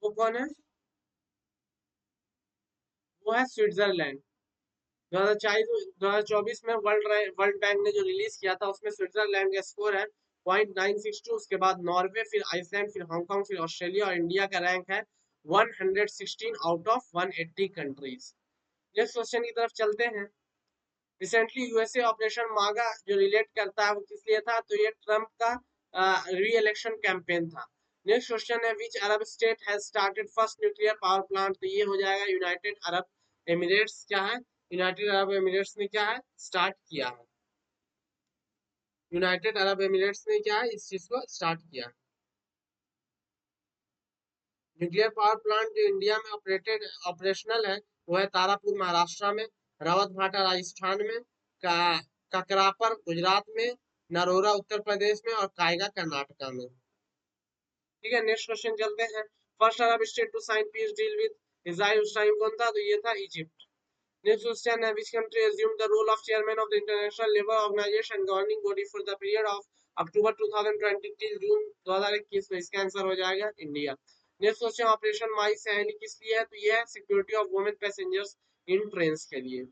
वो कौन है? वो है स्विट्जरलैंड। 2024 में वर्ल्ड बैंक ने जो रिलीज किया था उसमें स्विट्जरलैंड का स्कोर है 0.962। उसके बाद नॉर्वे, फिर आइसलैंड, फिर हांगकांग, फिर ऑस्ट्रेलिया और इंडिया का रैंक है 116 out of 180 countries. Next question की तरफ चलते हैं। रिसेंटली यूएसए ऑपरेशन मागा जो रिलेट करता है वो किस लिए था, तो ये ट्रम्प का री इलेक्शन कैंपेन था। नेक्स्ट क्वेश्चन है which Arab state has started first nuclear power plant, तो ये हो जाएगा यूनाइटेड अरब एमिरेट्स। क्या है, यूनाइटेड अरब एमिरेट्स ने क्या है स्टार्ट किया है, यूनाइटेड अरब एमिरेट्स ने क्या है इस चीज को स्टार्ट किया। न्यूक्लियर पावर प्लांट जो इंडिया में ऑपरेशनल है वो है तारापुर महाराष्ट्र में, रावत भाटा राजस्थान में, का ककरापर गुजरात में, नरोरा उत्तर प्रदेश में और कायगा कर्नाटका में। ठीक है, नेक्स्ट क्वेश्चन चलते हैं। First Arab state to sign peace deal with Israel उस टाइम कौन था, तो ये था इजिप्ट। Next question है which country assumed the role of chairman of the International Labour Organization governing body for the period of October 2020 till June 2021, तो इसका answer हो जाएगा इंडिया। नेक्स्ट क्वेश्चन ऑपरेशन माई सहेली किस लिए है, तो ये है security of women passengers in train के लिए,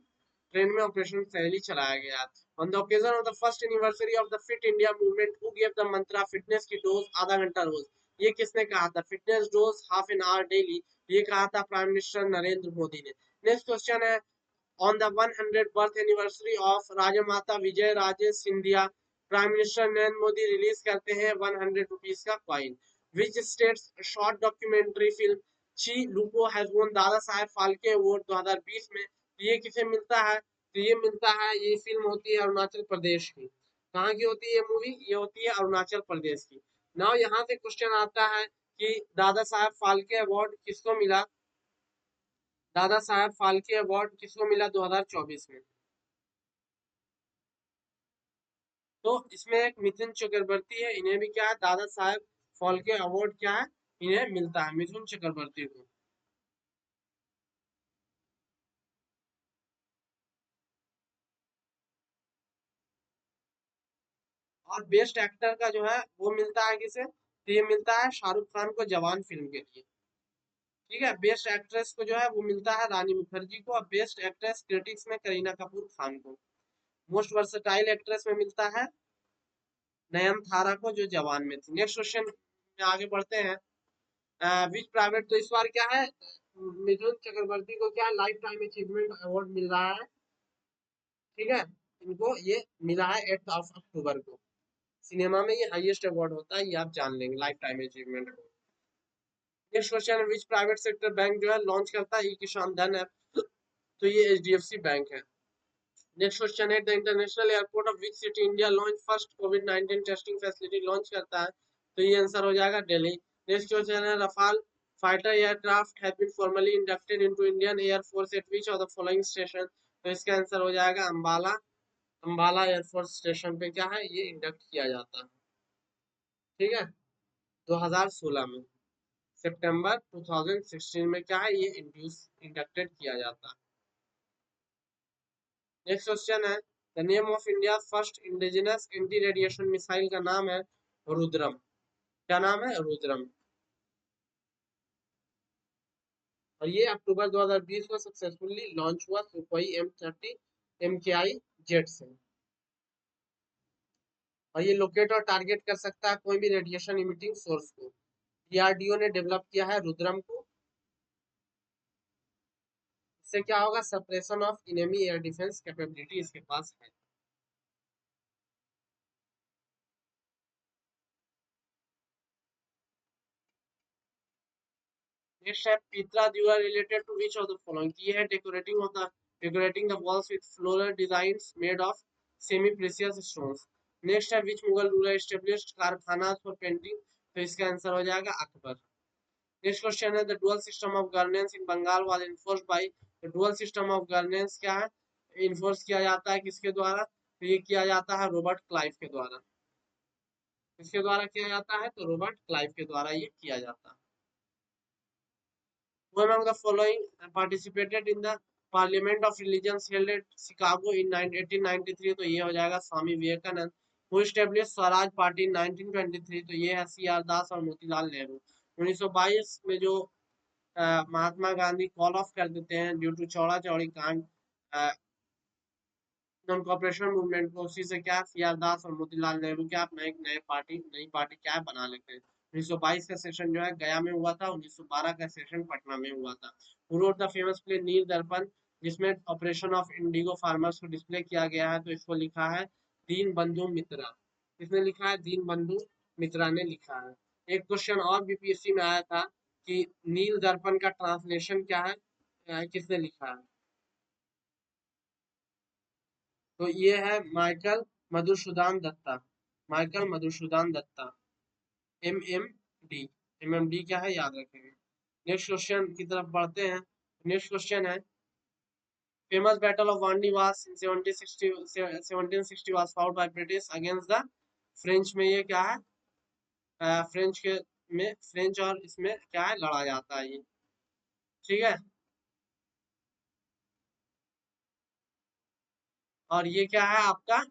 ट्रेन में ऑपरेशन सहेली चलाया गया। On the occasion of the first anniversary of the fit India movement who give the Mantra fitness की डोज आधा घंटा रोज, ये किसने कहा था, fitness dose half an hour daily, ये कहा था प्राइम मिनिस्टर नरेंद्र मोदी ने। नेक्स्ट क्वेश्चन है on the 100th birth anniversary of Rajmata Vijay Raje Scindia, prime minister Narendra Modi release करते हैं 100 रुपीज का coin. Which states short documentary film ची लुपो हैज वोन दादा साहेब फाल्के अवार्ड 2020 में, तो ये किसे मिलता है, तो ये मिलता है, ये फिल्म होती है अरुणाचल प्रदेश की। कहाँ की होती है ये मूवी, ये होती है अरुणाचल प्रदेश की। नाउ यहाँ से क्वेश्चन आता है कि दादा साहेब फाल्के अवार्ड किसको मिला, दादा साहब फाल्के अवार्ड किसको मिला 2024 में, तो इसमें एक मिथुन चक्रवर्ती है, इन्हें भी क्या है दादा साहब फाल्के अवार्ड क्या है इन्हें मिलता है, मिथुन चक्रवर्ती को। और बेस्ट एक्टर का जो है वो मिलता है किसे, तो ये मिलता है शाहरुख खान को जवान फिल्म के लिए। ठीक है, बेस्ट एक्ट्रेस को जो है वो मिलता है रानी मुखर्जी को, और बेस्ट एक्ट्रेस क्रिटिक्स में करीना कपूर खान को। मोस्ट वर्सेटाइल एक्ट्रेस में मिलता है नयन थारा को जो जवान में थी। नेक्स्ट क्वेश्चन में आगे बढ़ते हैं। विच प्राइवेट, तो इस बार क्या है मिथुन चक्रवर्ती को क्या लाइफ टाइम अचीवमेंट अवार्ड मिल रहा है। ठीक है, इनको ये मिला है 8 अक्टूबर को। सिनेमा में ये हाईएस्ट अवार्ड होता है, ये आप जान लेंगे life time achievement award. Next question है विच प्राइवेट सेक्टर बैंक जो है लॉन्च करता है ई किसान धन ऐप, तो ये एचडीएफसी बैंक है। नेक्स्ट क्वेश्चन है the international airport of which city India launch first covid 19 testing facility launch करता है, तो ये आंसर हो जाएगा दिल्ली। नेक्स्ट क्वेश्चन है Rafale fighter aircraft have been formally inducted into Indian air force at which of the following station, तो इसका answer हो जाएगा अंबाला, अंबाला एयरफोर्स स्टेशन पे क्या है ये इंडक्ट किया जाता है। ठीक है, 2016 में सितंबर 2016 में क्या है ये इंडक्टेड किया जाता है। नेक्स्ट क्वेश्चन है the name of India first indigenous anti radiation missile का नाम है रुद्रम। क्या नाम है, रुद्रम। और ये अक्टूबर 2020 को सक्सेसफुली लॉन्च हुआ सुखोई M30 MKI जेट से। और ये लोकेट और टारगेट कर सकता है कोई भी रेडिएशन इमिटिंग सोर्स को। डीआरडीओ ने डेवलप किया है रुद्रम को। इससे क्या होगा, suppression of enemy air defence capability इसके पास है। Next है Pitra Dua related to which of the following, ये है decorating the walls with floral designs made of semi precious stones। Next है which मुगल रूलर established कारखाना for painting, तो इसका answer हो जाएगा अकबर। नेक्स्ट क्वेश्चन है the dual system of governance in Bengal was enforced by, the dual system of governance क्या है enforce किया जाता है किसके द्वारा, तो ये किया जाता है रॉबर्ट क्लाइव के द्वारा। किसके द्वारा किया जाता है, तो रॉबर्ट क्लाइव के द्वारा ये किया जाता है। Who among the following participated in the Parliament of Religions held at Chicago in 1893, तो ये हो जाएगा Swami Vivekananda. Who established Swaraj party in 1923, तो ये है CR दास और मोतीलाल नेहरू। 1922 में जो महात्मा गांधी कॉल ऑफ कर देते हैं ड्यू टू चौड़ा चौड़ी कांड नॉन कॉपरेशन मूवमेंट को, उसी से क्या CR दास और मोतीलाल नेहरू क्या अपना एक नई पार्टी क्या बना लेते हैं, 1922 का सेशन जो है गया में हुआ था, 1912 का सेशन पटना में हुआ था। Who wrote the famous play Neel Darpan, जिसमें ऑपरेशन ऑफ इंडिगो फार्मर्स को डिस्प्ले किया गया है, तो इसको लिखा है दीन बंधु मित्रा। किसने लिखा है? दीन बंधु मित्रा ने लिखा है। एक क्वेश्चन और बीपीएससी में आया था कि नील दर्पण का ट्रांसलेशन क्या है, किसने लिखा है? तो ये है Michael Madhusudan Dutta. Michael Madhusudan Dutta, MMD। MMD क्या है याद रखेंगे। नेक्स्ट क्वेश्चन की तरफ बढ़ते हैं। नेक्स्ट क्वेश्चन है फेमस बैटल ऑफ वांडी वास इन 1760 was fought by British against the French. में ये क्या है? फ्रेंच के में फ्रेंच और इसमें क्या है, लड़ा जाता है ये। ठीक है, और ये क्या है आपका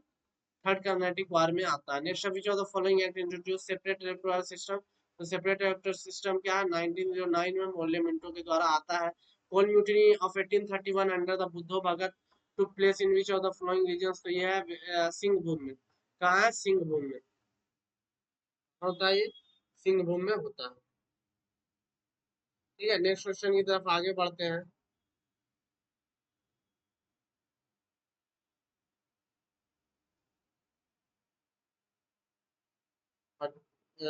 थर्ड कर्नाटिक वार में आता है। Next which of the following act introduce separate electoral system. तो सेपरेट इलेक्टोरल सिस्टम क्या है? 1909 में मोर्ले मिंटो के द्वारा आता है। Kol mutiny of 1831 under the Buddho Bhagat took place in which of the following regions. तो ये है सिंहभूम में। कहाँ है? सिंहभूम में होता है ये, सिंहभूम में होता है। ठीक है, नेक्स्ट क्वेश्चन की तरफ आगे बढ़ते हैं।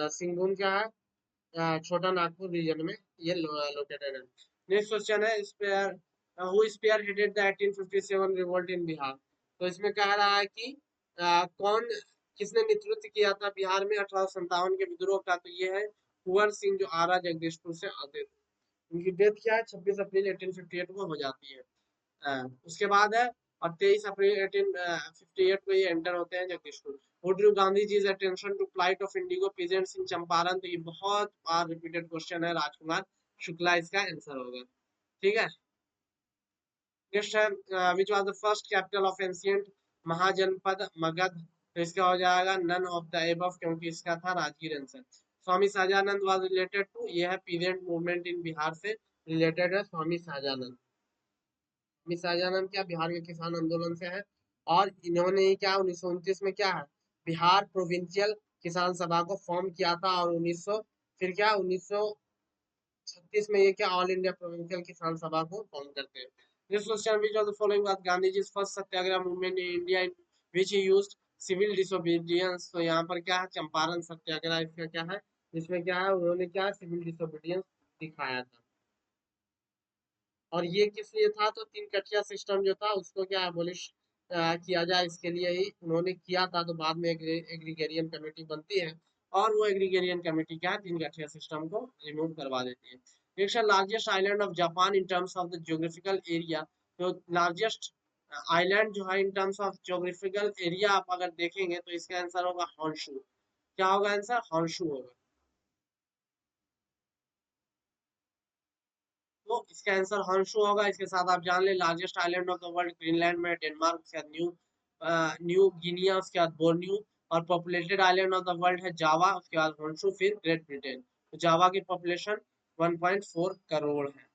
सिंहभूम क्या है? छोटा नागपुर रीजन में ये लोकेटेड है। नेक्स्ट क्वेश्चन है spear who spearheaded the 1857 revolt in Bihar. तो इसमें कह रहा है कि कौन किसने नेतृत्व किया था बिहार में 1857 के विद्रोह का। तो ये है कुंवर सिंह, जो आरा जगदीशपुर से आते थे। उनकी डेथ क्या है? 26 अप्रैल 1858 को हो जाती है। उसके बाद है और 23 अप्रैल 1858 को ये एंटर होते हैं Jagdishpur. Who drew Gandhiji's attention to plight of indigo peasants in Champaran. तो ये बहुत बार रिपीटेड क्वेश्चन है, राजकुमार शुक्ला इसका आंसर होगा। ठीक है, नेक्स्ट है which was the first capital of ancient Mahajanapada Magadh. तो इसका हो जाएगा नन ऑफ द एबव, क्योंकि इसका था Rajgir answer. Swami Sahajanand was related to, ये है पीरियड मूवमेंट इन बिहार से रिलेटेड है स्वामी सहजानंद। स्वामी सहजानंद क्या बिहार के किसान आंदोलन से है। और इन्होंने ही क्या 1929 में क्या है बिहार प्रोविंशियल किसान सभा को फॉर्म किया था। और 1900 फिर क्या 1936 में ये क्या ऑल इंडिया प्रोविंशियल किसान सभा को फॉर्म करते हैं। This question which of the following was Gandhiji's first Satyagraha movement in India in which he used civil disobedience. तो यहाँ पर क्या है चंपारण सत्याग्रह इसका क्या है, जिसमें क्या है उन्होंने क्या सिविल डिसोबीडियंस दिखाया था। और ये किस लिए था? तो तीन कटिया सिस्टम जो था उसको क्या एबोलिश किया जाए, इसके लिए ही उन्होंने किया था। तो बाद में एग्रीगेरियन कमेटी बनती है और वो एग्रीगेरियन कमेटी क्या है तीन कटिया सिस्टम को रिमूव करवा देती है। Next largest island of Japan in terms of the geographical area. तो लार्जेस्ट आइलैंड जो है in terms of geographical area आप अगर देखेंगे तो इसका आंसर होगा हॉन्शू। क्या होगा आंसर? हॉन्शू होगा। तो इसका आंसर हॉन्शू होगा। इसके साथ आप जान ले largest island of the world Greenland में, डेनमार्क, उसके बाद न्यू गिनिया, उसके बाद बोर्नियो। और populated island of the world है जावा, उसके बाद हॉन्शू, फिर ग्रेट ब्रिटेन। तो जावा की पॉपुलेशन 1.4 करोड़ है।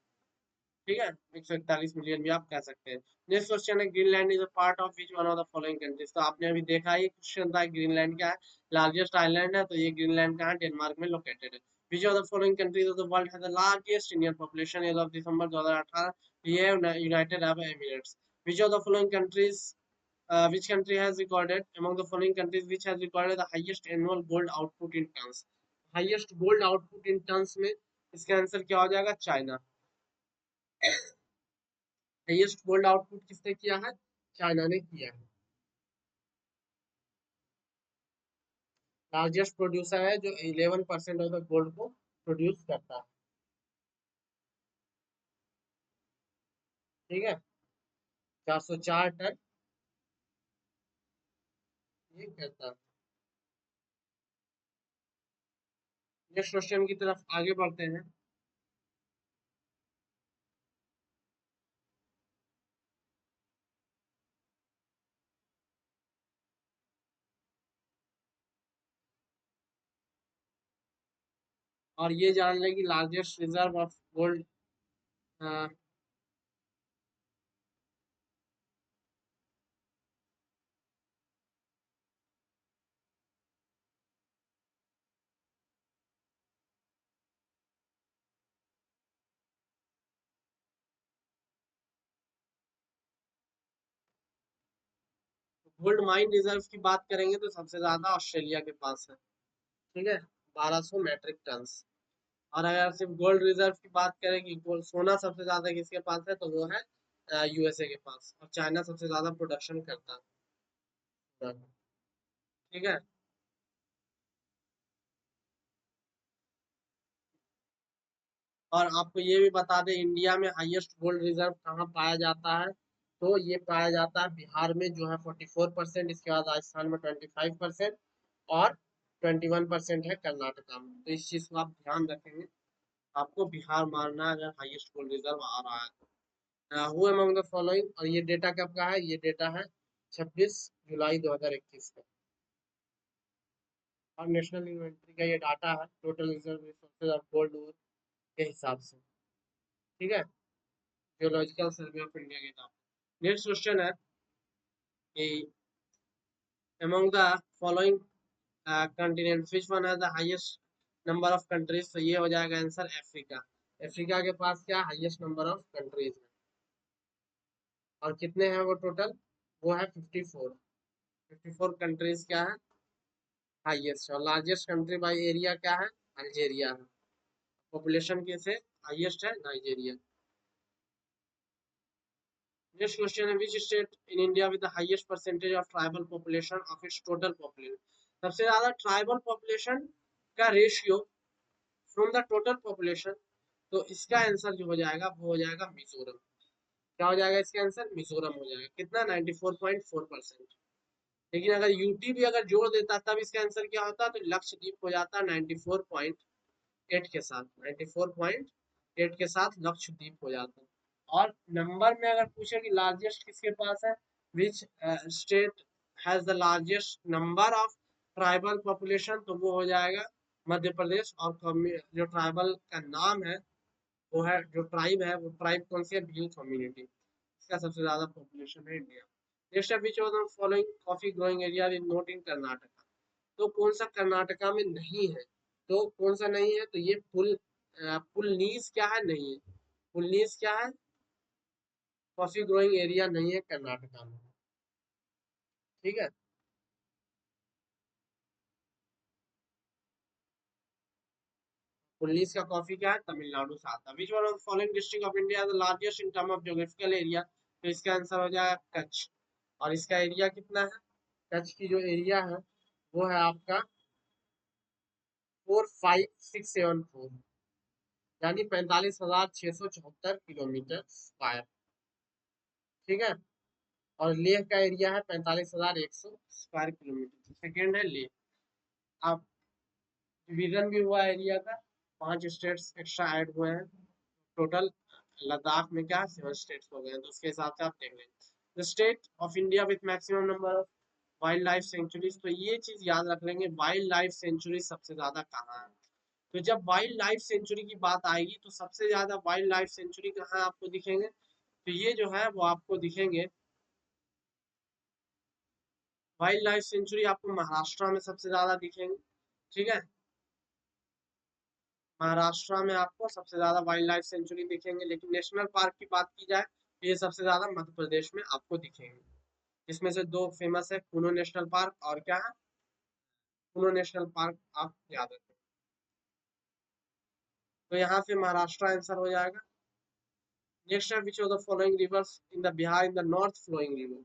ठीक है, 141 मिलियन भी आप कह सकते हैं। नेक्स्ट क्वेश्चन है Greenland is a part of which one of the following countries. तो आपने अभी देखा ये क्वेश्चन था ग्रीनलैंड क्या है लार्जेस्ट आइलैंड है। तो ये ग्रीनलैंड कहाँ डेनमार्क में लोकेटेड है। Which of the following countries of the world has the largest Indian population as of December 2018। ये है United Arab Emirates. Which of the following countries which country has recorded among the following countries which has recorded the highest annual gold output in tons। highest gold output in tons में इसका answer क्या हो जाएगा? China. Highest gold output किसने किया है? China ने किया है। लार्जेस्ट प्रोड्यूसर है जो 11% ऑफ द गोल्ड को प्रोड्यूस करता है। ठीक है, 404 टन ये करता है। नेक्स्ट क्वेश्चन की तरफ आगे बढ़ते हैं। और ये जान लें कि largest reserve of gold gold mine reserve की बात करेंगे तो सबसे ज्यादा ऑस्ट्रेलिया के पास है, ठीक है, 1200 मैट्रिक टन। और अगर सिर्फ गोल्ड रिजर्व की बात करें कि गोल्ड सोना सबसे ज्यादा किसके पास है, तो वो है यूएसए के पास, और चाइना सबसे ज्यादा प्रोडक्शन करता है, ठीक है। और आपको ये भी बता दें, इंडिया में हाईएस्ट गोल्ड रिजर्व कहाँ पाया जाता है, तो ये पाया जाता है बिहार में जो है 44%, इसके बाद राजस्थान में 25% और 21% है कर्नाटका में। तो इस चीज को आप ध्यान रखेंगे, आपको बिहार मारना है अगर हाईएस्ट गोल्ड रिजर्व आ रहा है तो। हु अमंग द फॉलोइंग, और ये डेटा कब का है, ये डेटा है 26 जुलाई 2021 का, और नेशनल इन्वेंट्री का ये डाटा है टोटल रिजर्व गोल्ड के हिसाब से, ठीक है, जियोलॉजिकल सर्वे ऑफ इंडिया के हिसाब से। नेक्स्ट क्वेश्चन है कि among the following continent which one has the highest number of countries, तो ये हो जाएगा आंसर अफ्रीका। अफ्रीका के पास क्या हाईएस्ट नंबर ऑफ कंट्रीज है, और कितने हैं वो टोटल, वो है 54। 54 कंट्रीज क्या है हाईएस्ट, और लार्जेस्ट कंट्री बाय एरिया क्या है, अल्जेरिया है। पॉपुलेशन के से हाईएस्ट है नाइजीरिया। नेक्स्ट क्वेश्चन है which state in India with the highest percentage of tribal population of its total population, सबसे ज्यादा ट्राइबल पॉपुलेशन का ratio from the total population, तो इसका आंसर जो हो जाएगा वो हो जाएगा मिजोरम। क्या हो जाएगा इसका आंसर, मिजोरम हो जाएगा, कितना 94.4%। लेकिन अगर यूटी भी अगर जोड़ देता तब इसका आंसर क्या होता, तो लक्षद्वीप हो जाता 94.8 के साथ, 94.8 के साथ लक्षद्वीप हो जाता। और नंबर में अगर पूछे कि लार्जेस्ट किसके पास है, which state has the largest number of tribal population, तो वो हो जाएगा मध्य प्रदेश। और जो ट्राइबल का नाम है वो है, जो ट्राइब है वो ट्राइब कौन सी है, भील कम्युनिटी, इसका सबसे ज्यादा पॉपुलेशन है इंडिया। नेक्स्ट है which of the following coffee growing area is not in Karnataka, तो कौन सा कर्नाटका में नहीं है, तो कौन सा नहीं है, तो ये पुलनीस क्या है, नहीं है, पुलनीस क्या है, कॉफी ग्रोइंग एरिया नहीं है कर्नाटका में, ठीक है। पुलनीस का कॉफी क्या है, तमिलनाडु से आता है। Which one of following district of India the largest in term of geographical area, तो इसका आंसर हो जाएगा कच्छ। और इसका एरिया कितना है, कच्छ की जो एरिया है वो है आपका 45674, यानी 45,674 किलोमीटर स्क्वायर, ठीक है। और लेह का एरिया है 45,100 स्क्वायर किलोमीटर, सेकेंड है लेह। अब डिवीजन भी हुआ एरिया का, 5 स्टेट्स एक्स्ट्रा ऐड हुए हैं टोटल, लद्दाख में क्या 7 स्टेट्स हो गए हैं, तो उसके हिसाब से आप देख लेंगे। The state of India with maximum number of wild life sanctuaries, तो ये चीज याद रख लेंगे, वाइल्ड लाइफ सेंचुरी सबसे ज्यादा कहाँ है। तो जब वाइल्ड लाइफ सेंचुरी की बात आएगी तो सबसे ज्यादा वाइल्ड लाइफ सेंचुरी कहाँ आपको दिखेंगे, तो ये जो है वो आपको दिखेंगे, वाइल्ड लाइफ सेंचुरी आपको महाराष्ट्र में सबसे ज्यादा दिखेंगे, ठीक है। महाराष्ट्र में आपको सबसे ज्यादा वाइल्ड लाइफ सेंचुरी दिखेंगे। लेकिन नेशनल पार्क की बात की जाए तो ये सबसे ज्यादा मध्य प्रदेश में आपको दिखेंगे, जिसमें से दो फेमस है, कुनो नेशनल पार्क और क्या है, कुनो नेशनल पार्क, आप याद रखें। तो यहाँ से महाराष्ट्र आंसर हो जाएगा। नेक्स्ट है which of the following rivers in the Bihar in the north flowing river,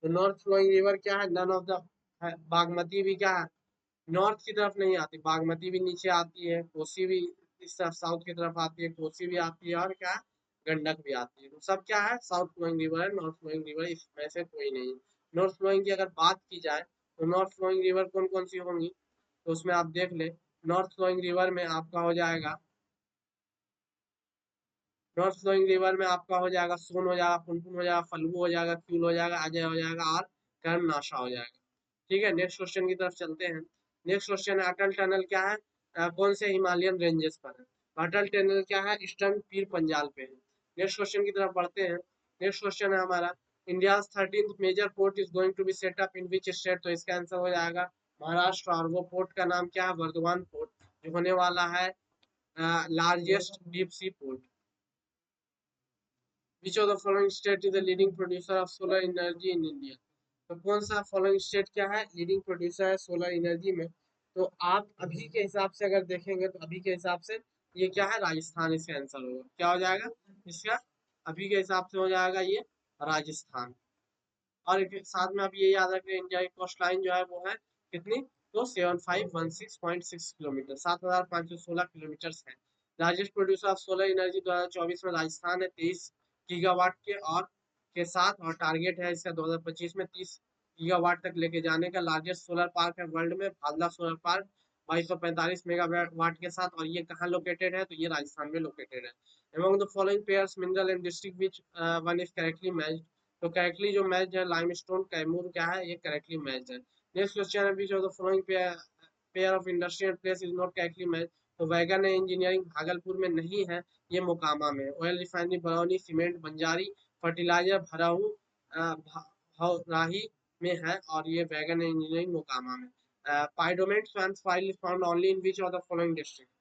तो नॉर्थ फ्लोइंग रिवर क्या है, नन ऑफ द, बागमती भी क्या है, नॉर्थ की तरफ नहीं आती, बागमती भी नीचे आती है, कोसी भी इस तरफ साउथ की तरफ आती है, कोसी भी आती है, और क्या है, गंडक भी आती है। तो सब क्या है, साउथ फ्लोइंग रिवर है, नॉर्थ फ्लोइंग रिवर इसमें से कोई नहीं है। नॉर्थ फ्लोइंग की अगर बात की जाए तो नॉर्थ फ्लोइंग रिवर कौन कौन सी होंगी, तो उसमें आप देख ले, नॉर्थ फ्लोइंग रिवर में आपका हो जाएगा, नॉर्थ फ्लोइंग रिवर में आपका हो जाएगा सोन हो जाएगा, पुनपुन हो जाएगा, फल्गु हो जाएगा, क्यूल हो जाएगा, अजय हो जाएगा, और कर्मनाशा हो जाएगा, ठीक है। नेक्स्ट क्वेश्चन की तरफ चलते हैं। नेक्स्ट क्वेश्चन है अटल टनल क्या है, कौन से हिमालयन रेंजेस पर है, अटल टनल क्या है, ईस्टर्न पीर पंजाल पे है। नेक्स्ट क्वेश्चन की तरफ बढ़ते हैं। नेक्स्ट क्वेश्चन है हमारा, India 13th major port is going to be set up in which state, तो इसका आंसर हो जाएगा महाराष्ट्र, और वो पोर्ट का नाम क्या है, वर्धमान पोर्ट, जो होने वाला है largest deep sea port. Which of the following state is the leading producer of solar energy in India? तो कौन सा फॉलोइंग स्टेट क्या है, लीडिंग प्रोड्यूसर है सोलर एनर्जी में? तो आप अभी के हिसाब से अगर देखेंगे तो अभी के हिसाब से ये क्या है, राजस्थान इसका आंसर होगा। क्या हो जाएगा इसका, अभी के हिसाब से हो जाएगा ये राजस्थान। और साथ में आप ये याद रखें, इंडिया की कोस्ट लाइन जो है वो है कितनी, तो 7516.6 किलोमीटर, 7516 किलोमीटर है। Largest producer of solar energy 2024 में राजस्थान है, 23 गीगावाट के और के साथ, और टारगेट है इसका 2025 में 30 गीगावाट तक लेके जाने का। लार्जेस्ट सोलर पार्क है वर्ल्ड में भादला सोलर पार्क, 2245 मेगावाट के साथ, और ये कहाँ लोकेटेड है, तो ये राजस्थान में लोकेटेड है। Among the following pairs mineral and district which one is correctly matched? तो करेक्टली जो मैच है लाइमस्टोन कैमूर क्या है, ये करेक्टली मैच है। नेक्स्ट क्वेश्चन है which of the following pair of industrial place is not correctly match? तो wagon engineering Bhagalpur में नहीं है, ये मोकामा में। Oil refinery Barauni, cement Banjari, fertilizer भराऊ भराही में है, और ये वैगन इंजीनियरिंग मोकामा में। Piedmont file is found only in which of the following district?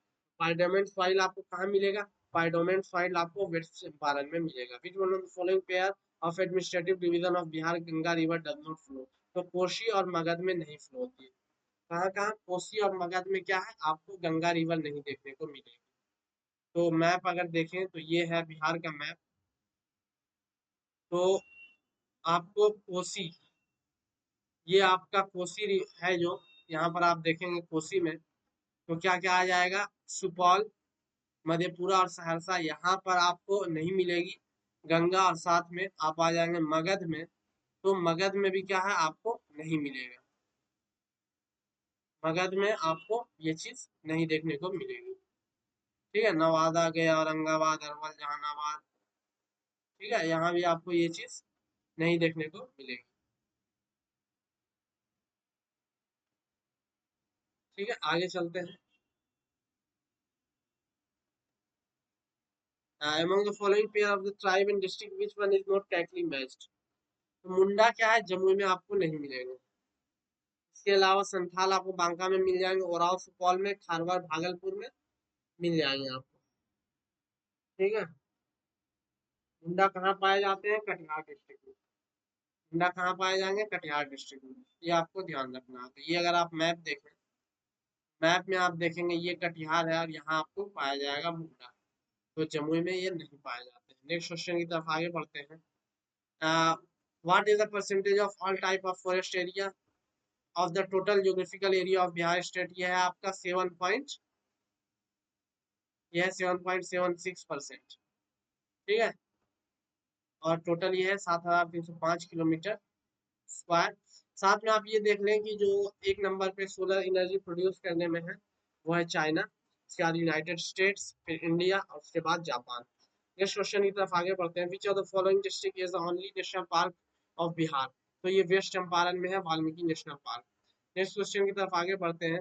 Piedmont file आपको कहाँ मिलेगा, पाइडोमेट फाइल आपको वेस्ट चंपारण में मिलेगा। Which one of the following pair of administrative division of Bihar Ganga river does not flow? तो कोसी और मगध में नहीं फ्लो होती है। कहाँ कहाँ, कोसी और मगध में क्या है, आपको गंगा रिवर नहीं देखने को मिलेगी। तो मैप अगर देखें तो ये है बिहार का मैप। तो आपको कोसी, ये आपका कोसी है जो, यहाँ पर आप देखेंगे कोसी में तो क्या क्या आ जाएगा, सुपौल, मधेपुरा और सहरसा, यहाँ पर आपको नहीं मिलेगी गंगा, और साथ में आप आ जाएंगे मगध में, तो मगध में भी क्या है, आपको नहीं मिलेगा। मगध में आपको ये चीज नहीं देखने को मिलेगी। ठीक है, नवादा गया, औरंगाबाद, अरवल, जहानाबाद, ठीक है, यहाँ भी आपको ये चीज नहीं देखने को मिलेगी। ठीक है, आगे चलते हैं। among the following pair of the tribe and district which one is not correctly matched? तो मुंडा क्या है, जमुई में आपको नहीं मिलेगा। इसके अलावा संथाल आपको बांका में मिल जाएंगे, ओराव सुपौल में, खारवाड़ भागलपुर में मिल जाएंगे आपको। ठीक है, मुंडा कहाँ पाए जाते हैं, कटिहार डिस्ट्रिक्ट में। मुंडा कहाँ पाए जाएंगे, कटिहार डिस्ट्रिक्ट में, ये आपको ध्यान रखना है। तो ये अगर आप मैप देखें, मैप में आप देखेंगे ये कटिहार है और यहाँ आपको पाया जाएगा मुंडा, तो जमुई में ये नहीं पाए जाते हैं। नेक्स्ट क्वेश्चन की तरफ आगे बढ़ते हैं। What is the percentage of all type of forest area of the total geographical area of Bihar state? ये है आपका 7 ये है 7.76%। ठीक है, और टोटल ये है 7305 किलोमीटर स्क्वायर। साथ में आप ये देख लें कि जो एक नंबर पे सोलर एनर्जी प्रोड्यूस करने में है वो है चाइना, उसके बाद यूनाइटेड स्टेट्स, फिर इंडिया और उसके बाद जापान। नेक्स्ट क्वेश्चन की तरफ आगे बढ़ते हैं। Which of the following district is the only national park of Bihar? तो ये वेस्ट चंपारण में है, Valmiki national park. Next question की तरफ आगे बढ़ते हैं।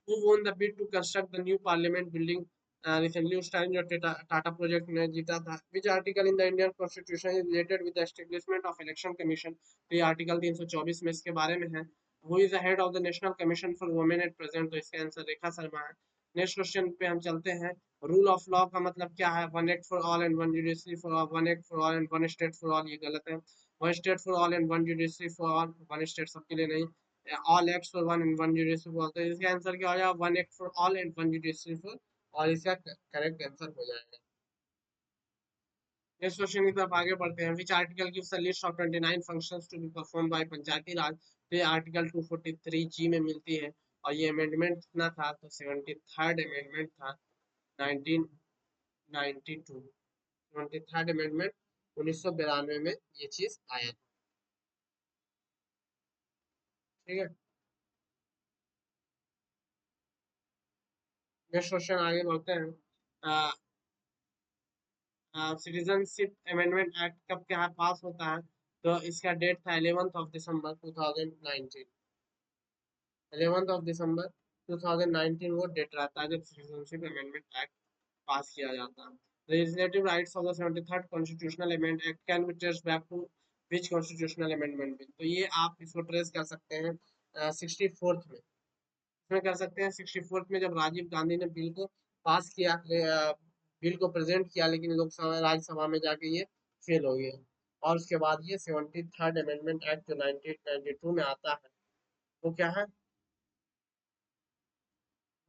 Who won the bid to construct the new parliament building recently? उस टाइम जो टाटा प्रोजेक्ट ने जीता था। Which article in the Indian Constitution is related with the establishment of election commission? तो ये आर्टिकल 324 में इसके बारे में है। Who is the head of the National Commission for Women at present? तो इसका आंसर रेखा शर्मा है। नेक्स्ट क्वेश्चन पे हम चलते हैं। रूल ऑफ लॉ का मतलब क्या है? One act for all and one judiciary for all, one act for all and one state for all, ये गलत है। One state for all and one judiciary for all, one state सबके लिए नहीं। All act for one and one judiciary for all, तो इसका answer क्या हो जाएगा, one act for all and one judiciary for, और इसका करेक्ट आंसर हो जाएगा। नेक्स्ट क्वेश्चन की तरफ आगे बढ़ते हैं। Which article gives a list of 29 functions to be perform by Panchayati Raj? तो ये आर्टिकल 243 जी में मिलती है, और ये अमेंडमेंट कितना था, तो 73rd अमेंडमेंट था 1992। 73rd अमेंडमेंट 1992 में ये चीज आया था। ठीक है, नेक्स्ट क्वेश्चन आगे बढ़ते हैं। सिटीजनशिप अमेंडमेंट एक्ट कब क्या पास होता है? तो इसका डेट था 11 दिसंबर 2019। 11 दिसंबर 2019 वो डेट रहता है जब सिटीजनशिप अमेंडमेंट एक्ट पास किया जाता है। The legislative rights of the 73rd constitutional amendment act can be traced back to which constitutional amendment bill? तो ये आप इसको ट्रेस कर सकते हैं 64th में। इसमें कर सकते हैं 64th में, जब राजीव गांधी ने बिल को पास किया, बिल को प्रेजेंट किया, लेकिन लोकसभा राज्यसभा में जाके ये फेल हो गया। और उसके बाद ये 73rd अमेंडमेंट एक्ट जो 1992 में आता है, वो क्या है,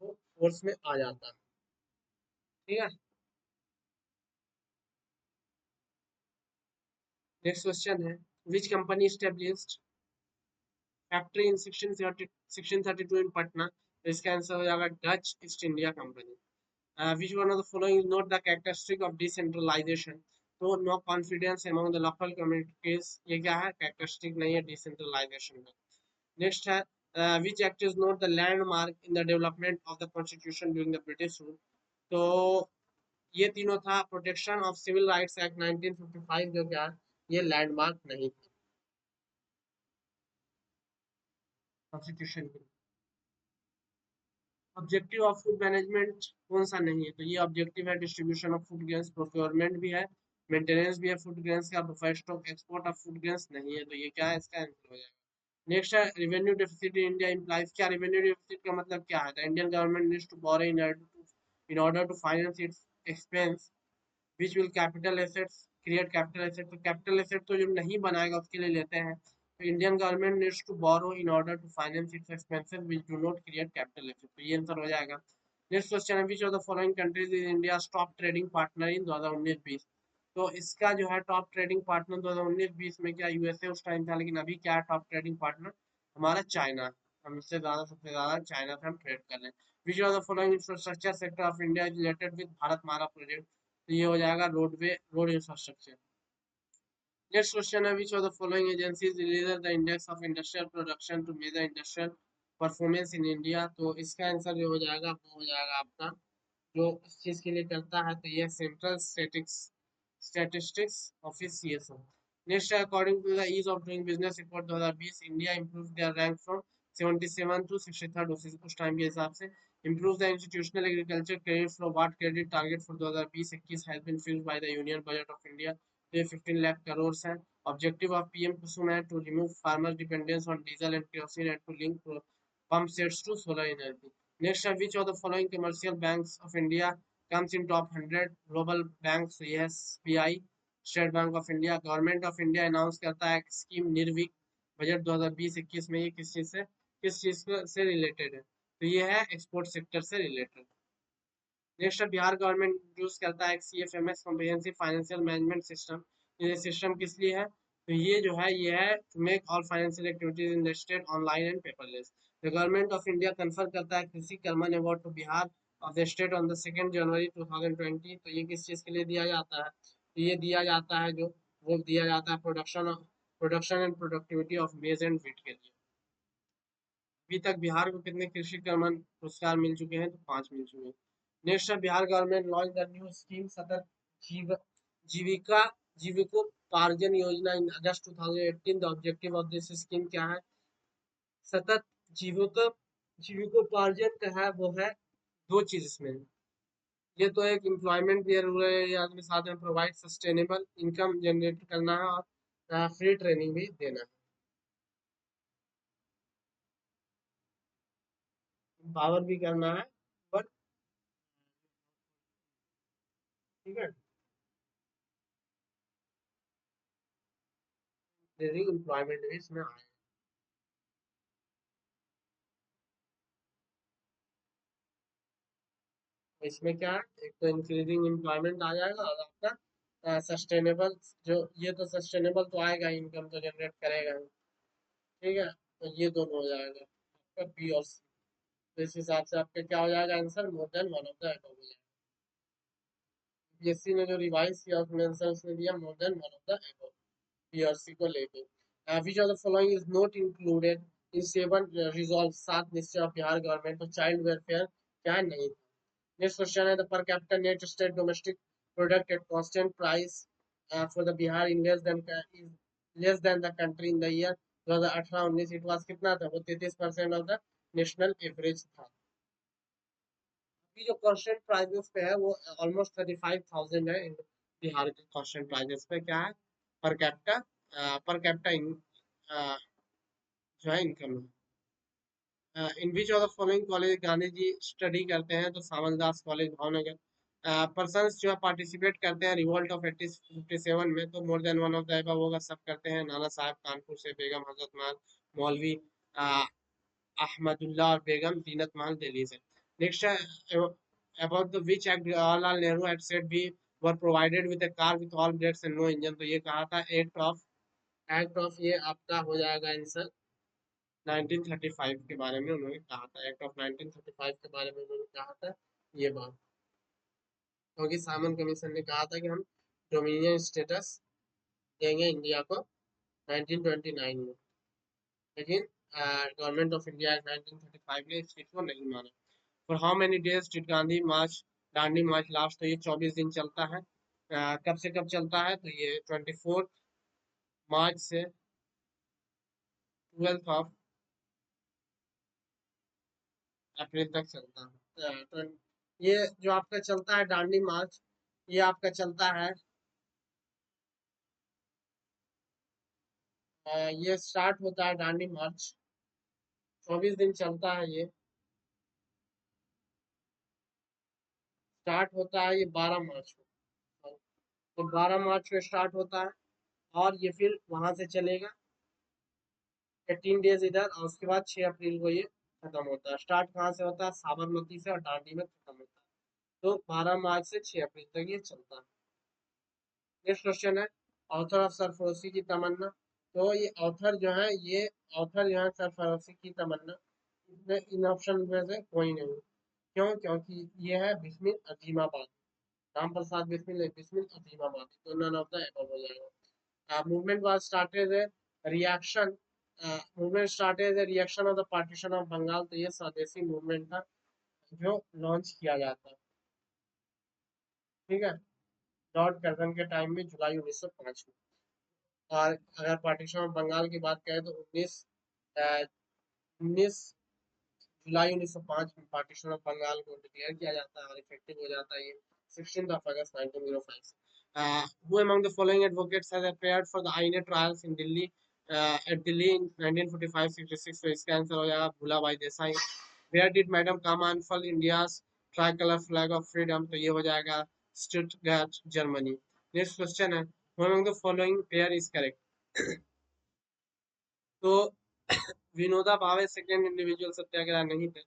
वो फोर्स में आ जाता है। ठीक है। नेक्स्ट क्वेश्चन है, which company established factory in 1632 इन पटना? तो इसका आंसर हो जाएगा Dutch east India company. Which one of the following is not the characteristic of decentralization? तो no confidence among the local communities, ये क्या है, कैरेक्टरिस्टिक नहीं है डिसेंट्रलाइजेशन का। नेक्स्ट है, which act is not the landmark in the development of the constitution during the British rule? तो ये तीनों था, protection of civil rights act 1955 जो क्या है, ये लैंडमार्क नहीं था कॉन्स्टिट्यूशन के। ऑब्जेक्टिव ऑफ फूड मैनेजमेंट कौन सा नहीं है, तो ये ऑब्जेक्टिव है distribution of food grains, procurement भी है, मेंटेनेंस भी है फूड ग्रेन्स का, buffer stock, export of food grains नहीं है, तो ये क्या है, इसका आंसर हो जाएगा। नेक्स्ट है, revenue deficit in India implies, क्या रेवेन्यू डेफिसिट का मतलब क्या है, the Indian government needs to borrow in order to finance its expense which will capital assets create capital asset, तो कैपिटल एसेट तो जो नहीं बनाएगा उसके लिए लेते हैं, तो Indian government needs to borrow in order to finance its expenses which do not create capital asset, तो ये आंसर हो जाएगा। नेक्स्ट क्वेश्चन है, which of the following countries is India top trading partner in 2019-20? तो इसका जो है top trading partner 2019-20 में क्या यूएसए उस टाइम था, लेकिन अभी क्या है टॉप ट्रेडिंग पार्टनर हमारा चाइना, हमसे ज्यादा सबसे ज्यादा चाइना से हम ट्रेड कर रहे हैं। Which of the following infrastructure sector of India is related with Bharat Mala project? तो ये हो जाएगा roadway, road infrastructure. Next question है, which of the following agencies release the index of industrial production to measure industrial performance in India? तो इसका answer जो हो जाएगा वो हो जाएगा आपका, जो इस चीज के लिए करता है, तो ये central statistics office CSO. Next, according to the ease of doing business report 2020, India improve their rank from 77 to 63rd उस टाइम के हिसाब से। improve the institutional agriculture credit flow, what credit target for 2020-21 has been fixed by the union budget of India? ये 15 लाख करोड़ है। Objective of PM Kusum है to remove farmer dependence on diesel and kerosene and to link pump sets to solar energy. Next है, which of the following commercial banks of India comes in top 100 global banks? So yes, SBI, state bank of India. Government of India announce करता है scheme Nirvik budget 2020-21 में, ये किस चीज से related है, तो ये है एक्सपोर्ट सेक्टर से रिलेटेड। नेक्स्ट है, बिहार गवर्नमेंट यूज करता है CFMS comprehensive financial management system, ये सिस्टम किस लिए है, तो ये जो है ये है to make all financial activities in the state online and paperless. The government of India confer करता है Krishi Karman award to Bihar of the state on the 2 January 2020, तो ये किस चीज के लिए दिया जाता है, तो ये दिया जाता है जो, वो दिया जाता है प्रोडक्शन एंड प्रोडक्टिविटी ऑफ मेज एंड व्हीट के लिए। अभी तक बिहार को कितने कृषि कर्मण पुरस्कार मिल चुके हैं, तो 5 मिल चुके हैं। नेक्स्ट है, Bihar government launch the new scheme सतत जीव जीविका जीविकोपार्जन योजना इन अगस्त 2018, the objective of this scheme क्या है, सतत जीविका जीविकोपार्जन का है, वो है दो चीज इसमें, ये तो एक एम्प्लॉयमेंट दिया हुआ है या अपने साथ में प्रोवाइड सस्टेनेबल इनकम जनरेट करना है, और फ्री ट्रेनिंग भी देना है, पावर भी करना है, बट ठीक है, ट्रेनिंग एम्प्लॉयमेंट भी इसमें आए। इसमें क्या है, एक तो इंक्रीजिंग एम्प्लॉयमेंट आ जाएगा, और आपका सस्टेनेबल, जो ये तो सस्टेनेबल तो आएगा, इनकम तो जनरेट करेगा ही, ठीक है, तो ये दोनों हो जाएगा आपका बी और सी। तो इस हिसाब से आपका क्या हो जाएगा answer, more than one of the above हो जाएगा। बीएससी ने जो रिवाइज किया उसमें आंसर उसने दिया more than one of the above, B और सी को लेके। Which of the following is not included in seven resolve, सात निश्चय ऑफ बिहार गवर्नमेंट, तो चाइल्ड वेलफेयर क्या नहीं। Next question है, the per capita net state domestic product at constant price for the Bihar in is less than the country in the year 2018-19, it was कितना था, वो 33% of the national average था। अभी जो constant prices पे है वो ऑलमोस्ट 35,000 है, बिहार के constant prices पे क्या है, पर कैपिटा इन जो है इनकम है। In which of the following college Gandhi ji study करते हैं, तो सामलदास कॉलेज भावनगर। पर्सन्स जो है पार्टिसिपेट करते हैं रिवोल्ट ऑफ 1857 में, तो मोर than one of the above होगा, सब करते हैं। नाना साहब कानपुर से, बेगम हजरत महल मौलवी अहमदुल्ला और बेगम जीनत महल दिल्ली से। नेक्स्ट है about the which act Jawaharlal Nehru had said we were provided with a car with all brakes and no engine, तो ये कहा था एक्ट ऑफ ये आपका हो जाएगा आंसर 1935 के बारे में उन्होंने कहा था। एक्ट ऑफ 1935 के बारे में उन्होंने कहा था ये बात, क्योंकि सामन कमीशन ने कहा था कि हम डोमिनियन स्टेटस देंगे इंडिया को 1929 में, लेकिन गवर्नमेंट ऑफ इंडिया 1935 ने इस चीज को नहीं माना। For how many days did Gandhi March, Dandi March last, तो ये 24 दिन चलता है। कब से कब चलता है, तो ये 24 मार्च से 12 ऑफ अप्रैल तक चलता है। ये जो आपका चलता है दांडी मार्च, ये आपका चलता है, ये स्टार्ट होता है दांडी मार्च, 24 दिन चलता है ये। स्टार्ट होता है ये 12 मार्च को, तो 12 मार्च को स्टार्ट होता है और ये फिर वहां से चलेगा 18 डेज इधर, और उसके बाद 6 अप्रैल को ये खत्म होता है। स्टार्ट कहाँ से होता है, साबरमती से, और दांडी में खत्म होता है। तो 12 मार्च से 6 अप्रैल तक ये चलता है। नेक्स्ट क्वेश्चन है ऑथर ऑफ सरफरोशी की तमन्ना, तो ये ऑथर जो है, ये ऑथर जो है सरफरोशी की तमन्ना, इसमें इन ऑप्शन में से कोई नहीं। क्यों, क्योंकि ये है बिस्मिल अजीमाबाद, राम प्रसाद बिस्मिल नहीं, बिस्मिल अजीमाबाद, तो नन ऑफ द एबव हो जाएगा। Movement was started a reaction, movement started a reaction of the partition of Bengal, तो ये स्वदेशी मूवमेंट था जो लॉन्च किया जाता है। ठीक है, लॉर्ड कर्जन के टाइम में जुलाई 1905 में। और अगर पार्टीशन ऑफ बंगाल की बात करें तो 19 जुलाई 1905 में पार्टीशन ऑफ बंगाल को डिक्लेयर किया जाता है और इफेक्टिव हो जाता है ये 16 अगस्त 1905 से। Who among the following advocates has appeared for the INA trials in Delhi at Delhi in 1945-66, तो इसका आंसर हो जाएगा Bhulabhai Desai. Where did Madam come unfurl India's tricolor flag of freedom, तो ये हो जाएगा स्टुटगार्ट जर्मनी। नेक्स्ट क्वेश्चन है who among the following pair is correct, तो विनोदा भावे सेकेंड इंडिविजुअल सत्याग्रह नहीं थे,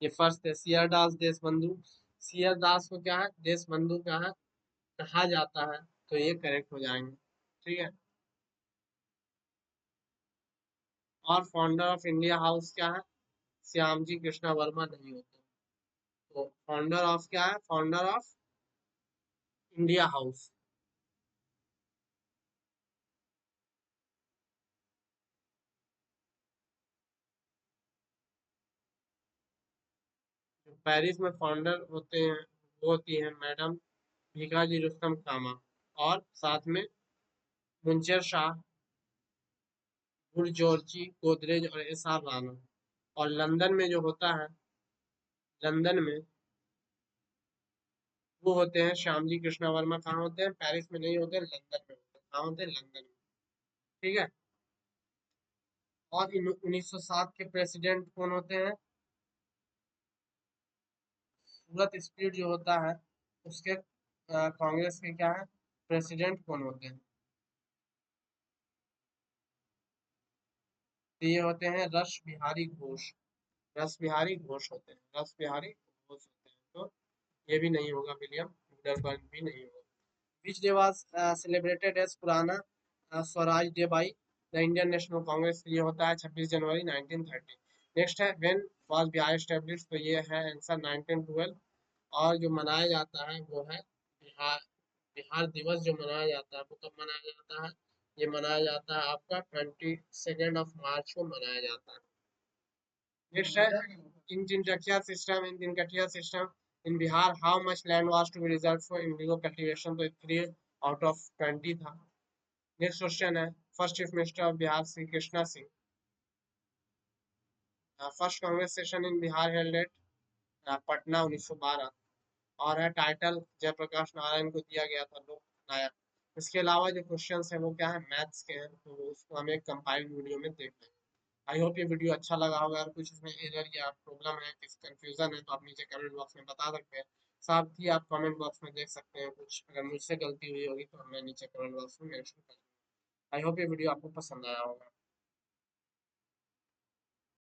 ये फर्स्ट है। सियारदास देशबंधु, सियारदास को क्या है, देशबंधु का है, कहा जाता है, तो ये करेक्ट हो जाएंगे। ठीक है, और फाउंडर ऑफ इंडिया हाउस क्या है, श्यामजी कृष्णा वर्मा नहीं होते। तो फाउंडर ऑफ क्या है, फाउंडर ऑफ इंडिया हाउस, जो पेरिस में फाउंडर होते हैं वो होती है मैडम भिकाजी रुस्तम कामा, और साथ में मुंशर शाह, बुर्जोरची, गोदरेज और एस आर राणा। और लंदन में जो होता है, लंदन में वो होते हैं श्यामजी कृष्णा वर्मा। कहाँ होते हैं, पेरिस में नहीं होते, लंदन में होते हैं। कहाँ होते हैं, लंदन में। ठीक है, और 1907 के प्रेसिडेंट कौन होते हैं, सूरत स्प्लिट जो होता है उसके कांग्रेस के क्या है, प्रेसिडेंट कौन होते हैं, तो ये होते हैं रस बिहारी घोष, रस बिहारी घोष होते हैं, रस बिहारी घोष होते हैं। तो ये भी नहीं होगा, विलियम वुडरबर्न भी नहीं होगा। Which day was celebrated as पुराना Swaraj day by the Indian national Congress, ये होता है 26 जनवरी 1930। नेक्स्ट है व्हेन वाज बिहार एस्टेब्लिश, तो ये है आंसर 1912। और जो मनाया जाता है वो है बिहार, बिहार दिवस जो मनाया जाता है वो कब मनाया जाता है, ये मनाया जाता है आपका 22 को मनाया जाता है। नेक्स्ट है इन Tincakia system, in Tincatia system in Bihar how much land was to be reserved for indigo cultivation, तो 3 out of 20 था। नेक्स्ट क्वेश्चन है first chief minister of Bihar Shri Krishna Singh, first Congress session in Bihar held at Patna 1912, और है title Jayaprakash Narayan को दिया गया था लोक नायक। इसके अलावा जो क्वेश्चंस हैं वो क्या है, मैथ्स के हैं, तो उसको हम एक कंपाइल्ड वीडियो में देख लेंगे। आई होप ये वीडियो अच्छा लगा होगा। अगर कुछ इसमें एरर या प्रॉब्लम है, किसी कंफ्यूजन है, तो आप नीचे कमेंट बॉक्स में बता सकते हैं। साथ ही आप कमेंट बॉक्स में देख सकते हैं कुछ, अगर मुझसे गलती हुई होगी तो मैं नीचे कमेंट बॉक्स में मेंशन कर दूंगा। आई होप ये वीडियो आपको पसंद आया होगा।